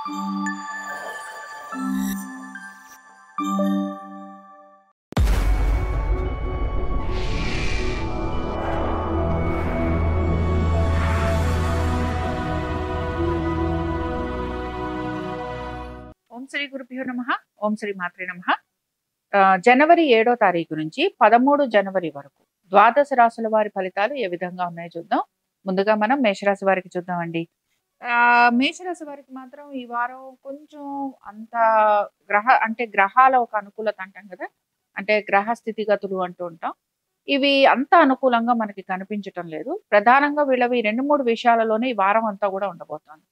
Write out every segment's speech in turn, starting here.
ఓం శ్రీ గురుభ్యో నమః. ఓం శ్రీ మాత్రే నమః. జనవరి 7వ తారీఖు నుంచి 13 జనవరి వరకు ద్వాదశ రాశుల వారి ఫలితాలు ఏ విధంగా ఉన్నాయో చూద్దాం. ముందుగా మనం మేషరాశి వారికి చూద్దామండి. మేషరాశి వారికి మాత్రం ఈ వారం కొంచెం అంత గ్రహాల ఒక అనుకూలత అంటాం కదా! అంటే గ్రహ స్థితిగతులు అంటూ ఉంటాం. ఇవి అంత అనుకూలంగా మనకి కనిపించటం లేదు. ప్రధానంగా వీళ్ళవి 2, 3 విషయాలలోనే ఈ వారం అంతా కూడా ఉండబోతోంది.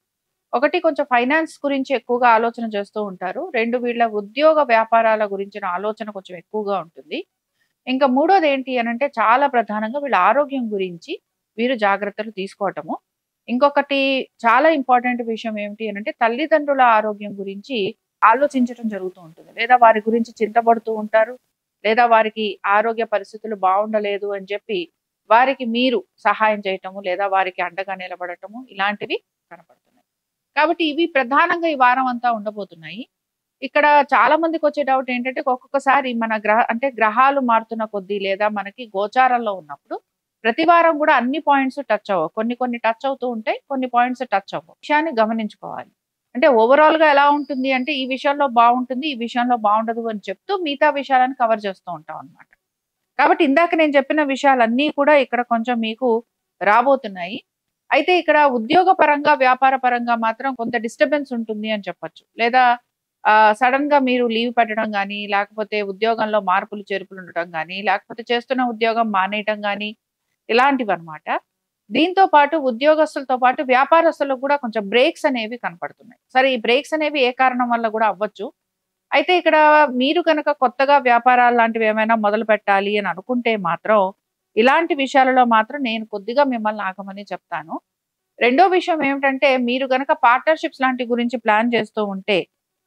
ఒకటి కొంచెం ఫైనాన్స్ గురించి ఎక్కువగా ఆలోచన చేస్తూ ఉంటారు. 2 వీళ్ళ ఉద్యోగ వ్యాపారాల గురించిన ఆలోచన కొంచెం ఎక్కువగా ఉంటుంది. ఇంకా మూడోది ఏంటి అనంటే చాలా ప్రధానంగా వీళ్ళ ఆరోగ్యం గురించి వీరు జాగ్రత్తలు తీసుకోవటము. ఇంకొకటి చాలా ఇంపార్టెంట్ విషయం ఏమిటి అనంటే తల్లిదండ్రుల ఆరోగ్యం గురించి ఆలోచించటం జరుగుతూ ఉంటుంది. లేదా వారి గురించి చింతపడుతూ ఉంటారు. లేదా వారికి ఆరోగ్య పరిస్థితులు బావుండలేదు అని చెప్పి వారికి మీరు సహాయం చేయటము, లేదా వారికి అండగా నిలబడటము ఇలాంటివి కనపడుతున్నాయి. కాబట్టి ఇవి ప్రధానంగా ఈ వారం అంతా ఉండబోతున్నాయి. ఇక్కడ చాలా మందికొచ్చే డౌట్ ఏంటంటే ఒక్కొక్కసారి మన గ్రహాలు మారుతున్న కొద్దీ లేదా మనకి గోచారంలో ఉన్నప్పుడు ప్రతి వారం కూడా అన్ని పాయింట్స్ టచ్ అవ్వవు. కొన్ని కొన్ని టచ్ అవుతూ ఉంటాయి. కొన్ని పాయింట్స్ టచ్ అవ్వవు. విషయాన్ని గమనించుకోవాలి. అంటే ఓవరాల్‌గా ఎలా ఉంటుంది అంటే ఈ విషయంలో బావుంటుంది, ఈ విషయంలో బావుండదు అని చెప్తూ మిగతా విషయాలను కవర్ చేస్తూ ఉంటాం అన్నమాట. కాబట్టి ఇందాక నేను చెప్పిన విషయాలన్నీ కూడా ఇక్కడ కొంచెం మీకు రాబోతున్నాయి. అయితే ఇక్కడ ఉద్యోగ పరంగా, వ్యాపార పరంగా మాత్రం కొంత డిస్టర్బెన్స్ ఉంటుంది అని చెప్పొచ్చు. లేదా సడెన్‌గా మీరు లీవ్ పెట్టడం గానీ, లేకపోతే ఉద్యోగంలో మార్పులు, చేర్పులు ఉండటం గానీ, లేకపోతే చేస్తున్న ఉద్యోగం మానేయటం గానీ, ఇలాంటివన్నమాట. దీంతో పాటు ఉద్యోగస్తులతో పాటు వ్యాపారస్తులకు కూడా కొంచెం బ్రేక్స్ అనేవి కనపడుతున్నాయి. సరే ఈ బ్రేక్స్ అనేవి ఏ కారణం వల్ల కూడా అవ్వచ్చు. అయితే ఇక్కడ మీరు గనక కొత్తగా వ్యాపారాలు లాంటివి ఏమైనా మొదలుపెట్టాలి అని అనుకుంటే మాత్రం, ఇలాంటి విషయాలలో మాత్రం నేను కొద్దిగా మిమ్మల్ని ఆగమని చెప్తాను. రెండో విషయం ఏమిటంటే, మీరు గనక పార్ట్నర్‌షిప్స్ లాంటి గురించి ప్లాన్ చేస్తూ ఉంటే,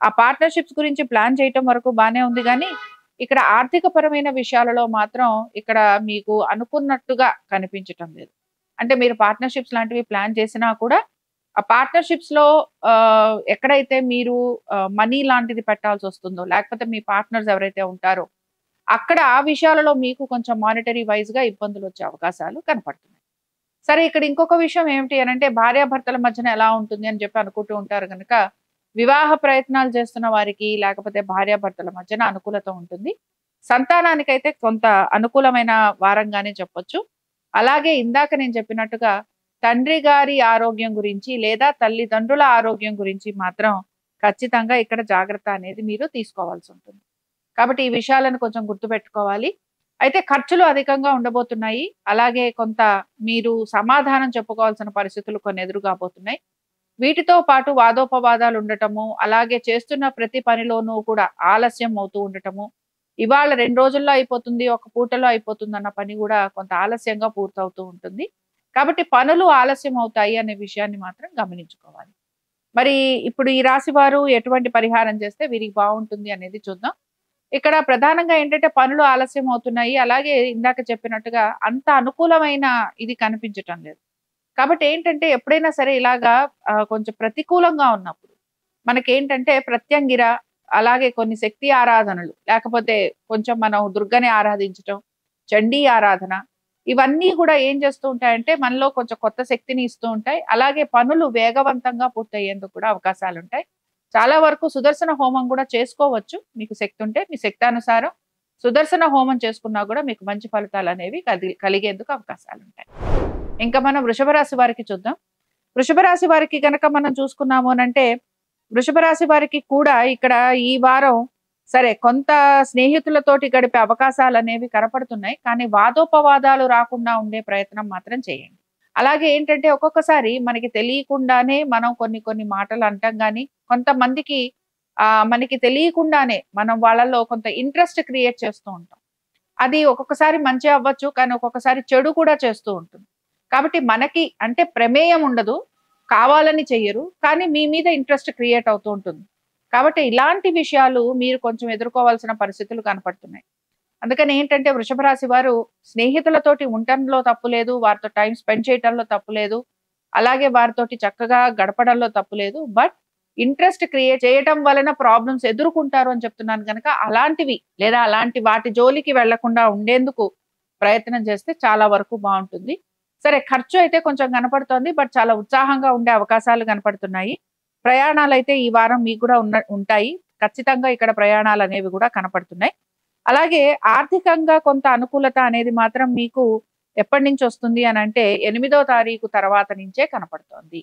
ఆ పార్ట్నర్‌షిప్స్ గురించి ప్లాన్ చేయటం వరకు బానే ఉంది గానీ, ఇక్కడ ఆర్థికపరమైన విషయాలలో మాత్రం ఇక్కడ మీకు అనుకున్నట్టుగా కనిపించటం లేదు. అంటే మీరు పార్ట్నర్‌షిప్స్ లాంటివి ప్లాన్ చేసినా కూడా, ఆ పార్ట్నర్‌షిప్స్‌లో ఎక్కడైతే మీరు మనీ లాంటిది పెట్టాల్సొస్తుందో, లేకపోతే మీ పార్ట్నర్స్ ఎవరైతే ఉంటారో, అక్కడ ఆ విషయాలలో మీకు కొంచెం మానిటరీ వైస్‌గా ఇబ్బందులొచ్చే అవకాశాలు కనపడుతున్నాయి. సరే ఇక్కడ ఇంకొక విషయం ఏమిటి అనంటే భార్యాభర్తల మధ్యన ఎలా ఉంటుంది అని చెప్పి అనుకుంటూ ఉంటారు గనక, వివాహ ప్రయత్నాలు చేస్తున్న వారికి లేకపోతే భార్యాభర్తల మధ్యన అనుకూలత ఉంటుంది. సంతానానికైతే కొంత అనుకూలమైన వారంగానే చెప్పొచ్చు. అలాగే ఇందాక నేను చెప్పినట్టుగా తండ్రి గారి ఆరోగ్యం గురించి లేదా తల్లిదండ్రుల ఆరోగ్యం గురించి మాత్రం ఖచ్చితంగా ఇక్కడ జాగ్రత్త అనేది మీరు తీసుకోవాల్సుంటుంది. కాబట్టి ఈ విషయాలను కొంచెం గుర్తుపెట్టుకోవాలి. అయితే ఖర్చులు అధికంగా ఉండబోతున్నాయి. అలాగే కొంత మీరు సమాధానం చెప్పుకోవాల్సిన పరిస్థితులు కొన్ని ఎదురుగాబోతున్నాయి. వీటితో పాటు వాదోపవాదాలు ఉండటము, అలాగే చేస్తున్న ప్రతి పనిలోనూ కూడా ఆలస్యం అవుతూ ఉండటము. ఇవాళ 2 రోజుల్లో అయిపోతుంది, ఒక పూటలో అయిపోతుందన్న పని గూడా కొంత ఆలస్యంగా పూర్తవుతూ ఉంటుంది. కాబట్టి పనులు ఆలస్యం అవుతాయి అనే విషయాన్ని మాత్రం గమనించుకోవాలి. మరి ఇప్పుడు ఈ రాశి వారు ఎటువంటి పరిహారం చేస్తే వీరికి బావుంటుంది అనేది చూద్దాం. ఇక్కడ ప్రధానంగా ఏంటంటే పనులు ఆలస్యం అవుతున్నాయి. అలాగే ఇందాక చెప్పినట్టుగా అంత అనుకూలమైన ఇది కనిపించటం లేదు. కాబట్టి ఏంటంటే ఎప్పుడైనా సరే ఇలాగా కొంచెం ప్రతికూలంగా ఉన్నప్పుడు మనకేంటంటే ప్రత్యంగిర, అలాగే కొన్ని శక్తి ఆరాధనలు, లేకపోతే కొంచెం మనం దుర్గని ఆరాధించటం, చండీ ఆరాధన, ఇవన్నీ కూడా ఏం చేస్తూ ఉంటాయంటే మనలో కొంచెం కొత్త శక్తిని ఇస్తూ ఉంటాయి. అలాగే పనులు వేగవంతంగా పూర్తయ్యేందుకు కూడా అవకాశాలుంటాయి. చాలా వరకు సుదర్శన హోమం కూడా చేసుకోవచ్చు. మీకు శక్తి ఉంటే మీ శక్తానుసారం సుదర్శన హోమం చేసుకున్నా కూడా మీకు మంచి ఫలితాలనేవి కలిగేందుకు అవకాశాలుంటాయి. ఇంకా మనం వృషభ రాశి వారికి చూద్దాం. వృషభ రాశి వారికి గనక మనం చూసుకున్నాము అనంటే, వృషభ రాశి వారికి కూడా ఇక్కడ ఈ వారం సరే కొంత స్నేహితులతోటి గడిపే అవకాశాలనేవి కనపడుతున్నాయి. కానీ వాదోపవాదాలు రాకుండా ఉండే ప్రయత్నం మాత్రం చేయండి. అలాగే ఏంటంటే ఒక్కొక్కసారి మనకి తెలియకుండానే మనం కొన్ని కొన్ని మాటలు అంటాం గానీ, కొంతమందికి మనకి తెలియకుండానే మనం వాళ్ళలో కొంత ఇంట్రెస్ట్ క్రియేట్ చేస్తూ ఉంటాం. అది ఒక్కొక్కసారి మంచి అవ్వచ్చు. కానీ ఒక్కొక్కసారి చెడు కూడా చేస్తూ ఉంటుంది. కాబట్టి మనకి అంటే ప్రమేయం ఉండదు. కావాలని చెయ్యరు. కానీ మీ మీద ఇంట్రెస్ట్ క్రియేట్ అవుతూ ఉంటుంది. కాబట్టి ఇలాంటి విషయాలు మీరు కొంచెం ఎదుర్కోవాల్సిన పరిస్థితులు కనపడుతున్నాయి. అందుకని ఏంటంటే వృషభ రాశి వారు స్నేహితులతోటి ఉండటంలో తప్పు లేదు. వారితో టైమ్ స్పెండ్ చేయటంలో తప్పు లేదు. అలాగే వారితోటి చక్కగా గడపడంలో తప్పు లేదు. బట్ ఇంట్రెస్ట్ క్రియేట్ చేయటం వలన ప్రాబ్లమ్స్ ఎదుర్కొంటారు అని చెప్తున్నాను కనుక అలాంటివి లేదా అలాంటి వాటి జోలికి వెళ్లకుండా ఉండేందుకు ప్రయత్నం చేస్తే చాలా వరకు బాగుంటుంది. సరే, ఖర్చు అయితే కొంచెం కనపడుతోంది. బట్ చాలా ఉత్సాహంగా ఉండే అవకాశాలు కనపడుతున్నాయి. ప్రయాణాలైతే ఈ వారం మీకు కూడా ఉంటాయి. ఖచ్చితంగా ఇక్కడ ప్రయాణాలనేవి కూడా కనపడుతున్నాయి. అలాగే ఆర్థికంగా కొంత అనుకూలత అనేది మాత్రం మీకు ఎప్పటినుంచొస్తుంది అనంటే 8వ తారీఖు తర్వాత నుంచే కనపడుతోంది.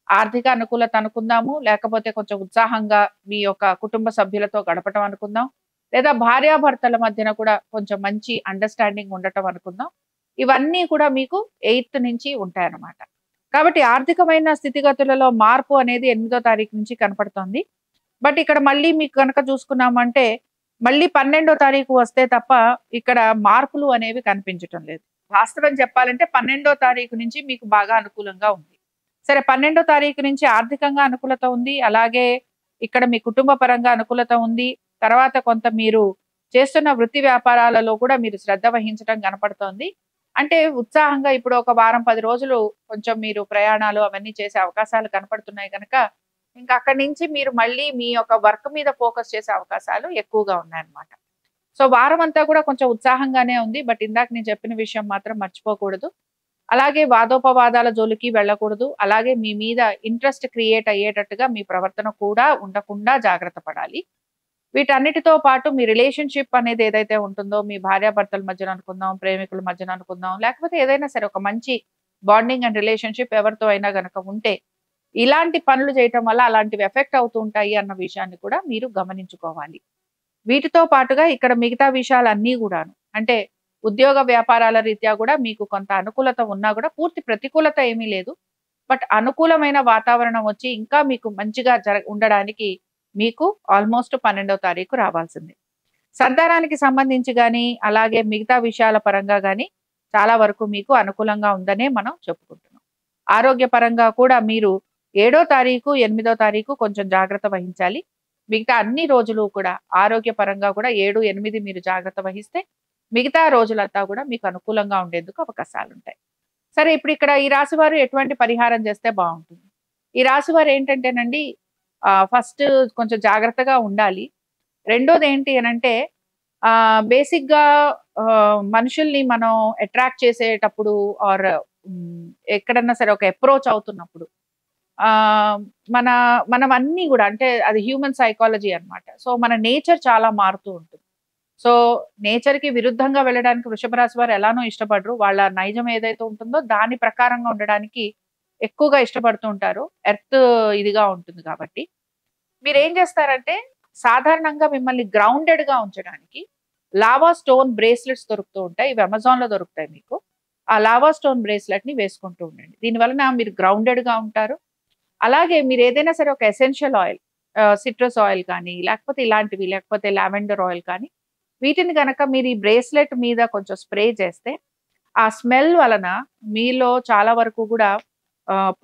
ఆర్థిక అనుకూలత అనుకుందాము, లేకపోతే కొంచెం ఉత్సాహంగా మీ యొక్క కుటుంబ సభ్యులతో గడపటం అనుకుందాం, లేదా భార్యాభర్తల మధ్యన కూడా కొంచెం మంచి అండర్‌స్టాండింగ్ ఉండటం అనుకుందాం. ఇవన్నీ కూడా మీకు 8థ్ నుంచి ఉంటాయన్నమాట. కాబట్టి ఆర్థికమైన స్థితిగతులలో మార్పు అనేది 8వ తారీఖు నుంచి కనపడుతోంది. బట్ ఇక్కడ మళ్ళీ మీకు గనక చూసుకున్నామంటే, మళ్ళీ 12వ తారీఖు వస్తే తప్ప ఇక్కడ మార్పులు అనేవి కనిపించటం లేదు. వాస్తవం చెప్పాలంటే 12వ తారీఖు నుంచి మీకు బాగా అనుకూలంగా ఉంది. సరే, 12వ తారీఖు నుంచి ఆర్థికంగా అనుకూలత ఉంది. అలాగే ఇక్కడ మీ కుటుంబ పరంగా అనుకూలత ఉంది. తర్వాత కొంత మీరు చేస్తున్న వృత్తి వ్యాపారాలలో కూడా మీరు శ్రద్ధ వహించడం కనపడుతోంది. అంటే ఉత్సాహంగా ఇప్పుడు ఒక వారం 10 రోజులు కొంచెం మీరు ప్రయాణాలు అవన్నీ చేసే అవకాశాలు కనపడుతున్నాయి కనుక, ఇంకా అక్కడి నుంచి మీరు మళ్ళీ మీ యొక్క వర్క్ మీద ఫోకస్ చేసే అవకాశాలు ఎక్కువగా ఉన్నాయన్నమాట. సో వారం అంతా కూడా కొంచెం ఉత్సాహంగానే ఉంది. బట్ ఇందాక నేను చెప్పిన విషయం మాత్రం మర్చిపోకూడదు. అలాగే వాదోపవాదాల జోలికి వెళ్ళకూడదు. అలాగే మీ మీద ఇంట్రెస్ట్ క్రియేట్ అయ్యేటట్టుగా మీ ప్రవర్తన కూడా ఉండకుండా జాగ్రత్త పడాలి. వీటన్నిటితో పాటు మీ రిలేషన్‌షిప్ అనేది ఏదైతే ఉంటుందో, మీ భార్యాభర్తల మధ్యన అనుకుందాం, ప్రేమికుల మధ్యన అనుకుందాం, లేకపోతే ఏదైనా సరే ఒక మంచి బాండింగ్ అండ్ రిలేషన్‌షిప్ ఎవరితో అయినా గనక ఉంటే, ఇలాంటి పనులు చేయటం వల్ల అలాంటివి ఎఫెక్ట్ అవుతూ ఉంటాయి అన్న విషయాన్ని కూడా మీరు గమనించుకోవాలి. వీటితో పాటుగా ఇక్కడ మిగతా విషయాలన్నీ గూడాను, అంటే ఉద్యోగ వ్యాపారాల రీత్యా కూడా మీకు కొంత అనుకూలత ఉన్నా కూడా పూర్తి ప్రతికూలత ఏమీ లేదు. బట్ అనుకూలమైన వాతావరణం వచ్చి ఇంకా మీకు మంచిగా ఉండడానికి మీకు ఆల్మోస్ట్ 12వ తారీఖు రావాల్సింది. సంతానానికి సంబంధించి గాని, అలాగే మిగతా విషయాల పరంగా గాని చాలా వరకు మీకు అనుకూలంగా ఉందనే మనం చెప్పుకుంటున్నాం. ఆరోగ్యపరంగా కూడా మీరు 7వ తారీఖు, 8వ తారీఖు కొంచెం జాగ్రత్త వహించాలి. మిగతా అన్ని రోజులు కూడా ఆరోగ్యపరంగా కూడా 7, 8 మీరు జాగ్రత్త వహిస్తే మిగతా రోజులంతా కూడా మీకు అనుకూలంగా ఉండేందుకు అవకాశాలుంటాయి. సరే, ఇప్పుడు ఇక్కడ ఈ రాశి వారు ఎటువంటి పరిహారం చేస్తే బాగుంటుంది? ఈ రాశి వారు ఏంటంటేనండి, ఫస్ట్ కొంచెం జాగ్రత్తగా ఉండాలి. రెండోది ఏంటి అనంటే బేసిక్‌గా మనుషుల్ని మనం అట్రాక్ట్ చేసేటప్పుడు ఆర్ ఎక్కడన్నా సరే ఒక అప్రోచ్ అవుతున్నప్పుడు మన మనమన్నీ గూడా, అంటే అది హ్యూమన్ సైకాలజీ అన్నమాట. సో మన నేచర్ చాలా మారుతూ ఉంటుంది. సో నేచర్‌కి విరుద్ధంగా వెళ్ళడానికి వృషభ రాశి వారు ఎలానో ఇష్టపడరు. వాళ్ళ నైజం ఏదైతే ఉంటుందో దాని ప్రకారంగా ఉండడానికి ఎక్కువగా ఇష్టపడుతూ ఉంటారు. ఎర్త్ ఇదిగా ఉంటుంది కాబట్టి. మీరేం చేస్తారంటే, సాధారణంగా మిమ్మల్ని గ్రౌండెడ్‌గా ఉంచడానికి లావా స్టోన్ బ్రేస్లెట్స్ దొరుకుతూ ఉంటాయి. ఇవి అమెజాన్‌లో దొరుకుతాయి మీకు. ఆ లావా స్టోన్ బ్రేస్లెట్‌ని వేసుకుంటూ ఉండండి. దీనివలన మీరు గ్రౌండెడ్‌గా ఉంటారు. అలాగే మీరు ఏదైనా సరే ఒక ఎసెన్షియల్ ఆయిల్, సిట్రస్ ఆయిల్ కానీ, లేకపోతే ఇలాంటివి, లేకపోతే లావెండర్ ఆయిల్ కానీ, వీటిని గనక మీరు ఈ బ్రేస్లెట్ మీద కొంచెం స్ప్రే చేస్తే, ఆ స్మెల్ వలన మీలో చాలా వరకు కూడా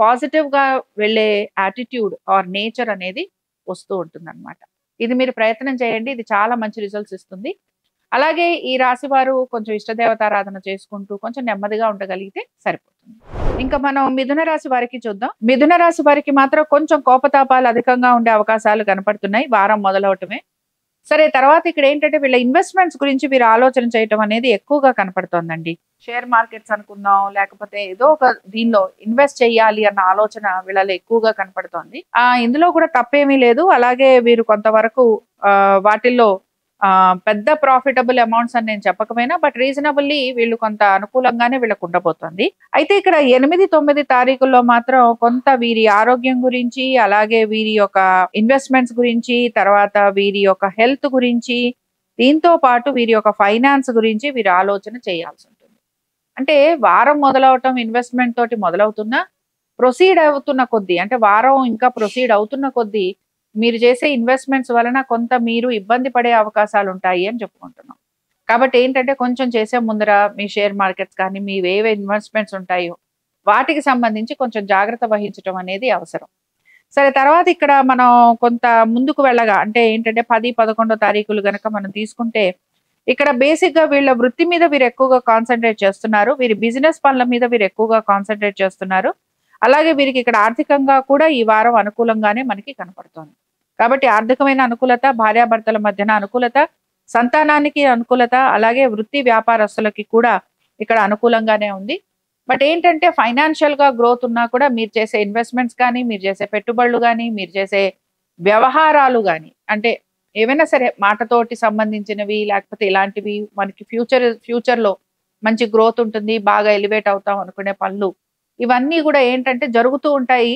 పాజిటివ్‌గా వెళ్ళే యాటిట్యూడ్ ఆర్ నేచర్ అనేది వస్తూ ఉంటుందన్నమాట. ఇది మీరు ప్రయత్నం చేయండి. ఇది చాలా మంచి రిజల్ట్స్ ఇస్తుంది. అలాగే ఈ రాశి వారు కొంచెం ఇష్టదేవతారాధన చేసుకుంటూ కొంచెం నెమ్మదిగా ఉండగలిగితే సరిపోతుంది. ఇంకా మనం మిథున రాశి వారికి చూద్దాం. మిథున రాశి వారికి మాత్రం కొంచెం కోపతాపాలు అధికంగా ఉండే అవకాశాలు కనపడుతున్నాయి వారం మొదలవటమే. సరే, తర్వాత ఇక్కడ ఏంటంటే వీళ్ళ ఇన్వెస్ట్మెంట్స్ గురించి వీరు ఆలోచన చేయటం అనేది ఎక్కువగా కనపడుతోందండి. షేర్ మార్కెట్స్ అనుకుందాం, లేకపోతే ఏదో ఒక దీనిలో ఇన్వెస్ట్ చేయాలి అన్న ఆలోచన వీళ్ళలో ఎక్కువగా కనపడుతోంది. ఇందులో కూడా తప్పేమీ లేదు. అలాగే వీరు కొంతవరకు వాటిల్లో పెద్ద ప్రాఫిటబుల్ అమౌంట్స్ అని నేను చెప్పకపోయినా, బట్ రీజనబుల్లీ వీళ్ళు కొంత అనుకూలంగానే వీళ్ళకు ఉండబోతోంది. అయితే ఇక్కడ 8, 9 తారీఖుల్లో మాత్రం కొంత వీరి ఆరోగ్యం గురించి, అలాగే వీరి యొక్క ఇన్వెస్ట్మెంట్స్ గురించి, తర్వాత వీరి యొక్క హెల్త్ గురించి, దీంతో పాటు వీరి యొక్క ఫైనాన్స్ గురించి వీరు ఆలోచన చేయాల్సి ఉంటుంది. అంటే వారం మొదలవటం ఇన్వెస్ట్మెంట్ తోటి మొదలవుతున్నా, ప్రొసీడ్ అవుతున్న కొద్దీ, అంటే వారం ఇంకా ప్రొసీడ్ అవుతున్న కొద్దీ మీరు చేసే ఇన్వెస్ట్మెంట్స్ వలన కొంత మీరు ఇబ్బంది పడే అవకాశాలు ఉంటాయి అని చెప్పుకుంటున్నాం. కాబట్టి ఏంటంటే కొంచెం చేసే ముందర మీ షేర్ మార్కెట్స్ కానీ, మీ ఏవే ఇన్వెస్ట్మెంట్స్ ఉంటాయో వాటికి సంబంధించి కొంచెం జాగ్రత్త వహించడం అనేది అవసరం. సరే, తర్వాత ఇక్కడ మనం కొంత ముందుకు వెళ్ళగా, అంటే ఏంటంటే 10, 11 తారీఖులు గనక మనం తీసుకుంటే, ఇక్కడ బేసిక్‌గా వీళ్ళ వృత్తి మీద వీరు ఎక్కువగా కాన్సంట్రేట్ చేస్తున్నారు. వీరి బిజినెస్ పనుల మీద వీరు ఎక్కువగా కాన్సంట్రేట్ చేస్తున్నారు. అలాగే వీరికి ఇక్కడ ఆర్థికంగా కూడా ఈ వారం అనుకూలంగానే మనకి కనపడుతోంది. కాబట్టి ఆర్థికమైన అనుకూలత, భార్యాభర్తల మధ్యన అనుకూలత, సంతానానికి అనుకూలత, అలాగే వృత్తి వ్యాపారస్తులకి కూడా ఇక్కడ అనుకూలంగానే ఉంది. బట్ ఏంటంటే ఫైనాన్షియల్ గా గ్రోత్ ఉన్నా కూడా మీరు చేసే ఇన్వెస్ట్మెంట్స్ కానీ, మీరు చేసే పెట్టుబడులు కానీ, మీరు చేసే వ్యవహారాలు కానీ, అంటే ఏవైనా సరే మాటతోటి సంబంధించినవి లేకపోతే ఇలాంటివి మనకి ఫ్యూచర్ లో మంచి గ్రోత్ ఉంటుంది, బాగా ఎలివేట్ అవుతాం అనుకునే పనులు ఇవన్నీ కూడా ఏంటంటే జరుగుతూ ఉంటాయి.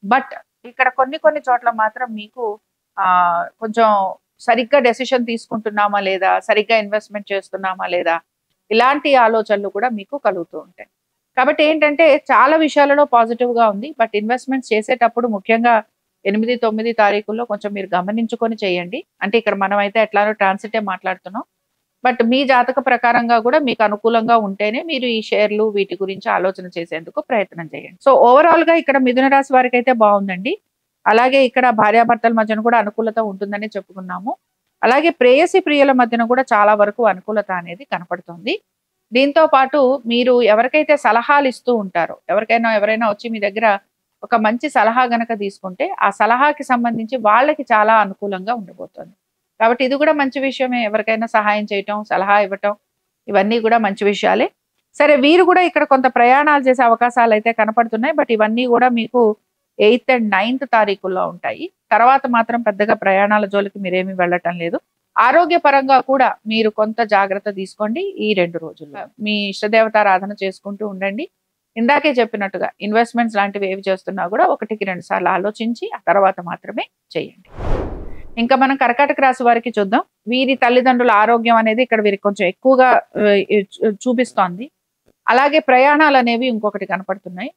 బట్ ఇక్కడ కొన్ని చోట్ల మాత్రం మీకు కొంచెం సరిగ్గా డెసిషన్ తీసుకుంటున్నామా లేదా, సరిగ్గా ఇన్వెస్ట్మెంట్ చేస్తున్నామా లేదా, ఇలాంటి ఆలోచనలు కూడా మీకు కలుగుతూ ఉంటాయి. కాబట్టి ఏంటంటే చాలా విషయాలలో పాజిటివ్ గా ఉంది. బట్ ఇన్వెస్ట్మెంట్స్ చేసేటప్పుడు ముఖ్యంగా 8, 9 తారీఖుల్లో కొంచెం మీరు గమనించుకొని చేయండి. అంటే ఇక్కడ మనం అయితే ఎట్లానో ట్రాన్సిటే మాట్లాడుతున్నాం. బట్ మీ జాతక ప్రకారంగా కూడా మీకు అనుకూలంగా ఉంటేనే మీరు ఈ షేర్లు వీటి గురించి ఆలోచన చేసేందుకు ప్రయత్నం చేయండి. సో ఓవరాల్ గా ఇక్కడ మిథున రాశి వారికి అయితే బాగుందండి. అలాగే ఇక్కడ భార్యాభర్తల మధ్యన కూడా అనుకూలత ఉంటుందని చెప్పుకున్నాము. అలాగే ప్రేయసి ప్రియుల మధ్యన కూడా చాలా వరకు అనుకూలత అనేది కనపడుతుంది. దీంతో పాటు మీరు ఎవరికైతే సలహాలు ఇస్తూ ఉంటారో, ఎవరైనా వచ్చి మీ దగ్గర ఒక మంచి సలహా గనక తీసుకుంటే ఆ సలహాకి సంబంధించి వాళ్ళకి చాలా అనుకూలంగా ఉండబోతోంది. కాబట్టి ఇది కూడా మంచి విషయమే. ఎవరికైనా సహాయం చేయటం, సలహా ఇవ్వటం ఇవన్నీ కూడా మంచి విషయాలే. సరే, వీరు కూడా ఇక్కడ కొంత ప్రయాణాలు చేసే అవకాశాలు అయితే కనపడుతున్నాయి. బట్ ఇవన్నీ కూడా మీకు 8th and 9th తారీఖుల్లో ఉంటాయి. తర్వాత మాత్రం పెద్దగా ప్రయాణాల జోలికి మీరేమీ వెళ్ళటం లేదు. ఆరోగ్యపరంగా కూడా మీరు కొంత జాగ్రత్త తీసుకోండి. ఈ 2 రోజుల్లో మీ ఇష్టదేవతారాధన చేసుకుంటూ ఉండండి. ఇందాకే చెప్పినట్టుగా ఇన్వెస్ట్మెంట్స్ లాంటివి ఏవి చేస్తున్నా కూడా 1కి 2 సార్లు ఆలోచించి ఆ తర్వాత మాత్రమే చేయండి. ఇంకా మనం కర్కాటక రాశి వారికి చూద్దాం. వీరి తల్లిదండ్రుల ఆరోగ్యం అనేది ఇక్కడ వీరికి కొంచెం ఎక్కువగా చూపిస్తోంది. అలాగే ప్రయాణాలు అనేవి ఇంకొకటి కనపడుతున్నాయి.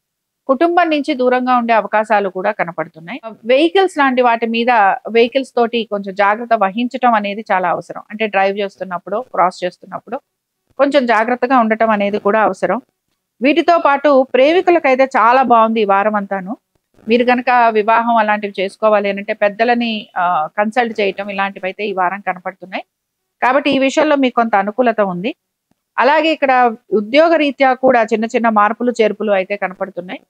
కుటుంబం నుంచి దూరంగా ఉండే అవకాశాలు కూడా కనపడుతున్నాయి. వెహికల్స్ లాంటి వాటి మీద వెహికల్స్ తోటి కొంచెం జాగ్రత్త వహించటం అనేది చాలా అవసరం. అంటే డ్రైవ్ చేస్తున్నప్పుడు, క్రాస్ చేస్తున్నప్పుడు కొంచెం జాగ్రత్తగా ఉండటం అనేది కూడా అవసరం. వీటితో పాటు ప్రేమికులకైతే చాలా బాగుంది ఈ వారం అంతాను. మీరు కనుక వివాహం అలాంటివి చేసుకోవాలి అంటే పెద్దలని కన్సల్ట్ చేయటం ఇలాంటివి అయితే ఈ వారం కనపడుతున్నాయి. కాబట్టి ఈ విషయంలో మీకు కొంత అనుకూలత ఉంది. అలాగే ఇక్కడ ఉద్యోగ రీత్యా కూడా చిన్న చిన్న మార్పులు చేర్పులు అయితే కనపడుతున్నాయి.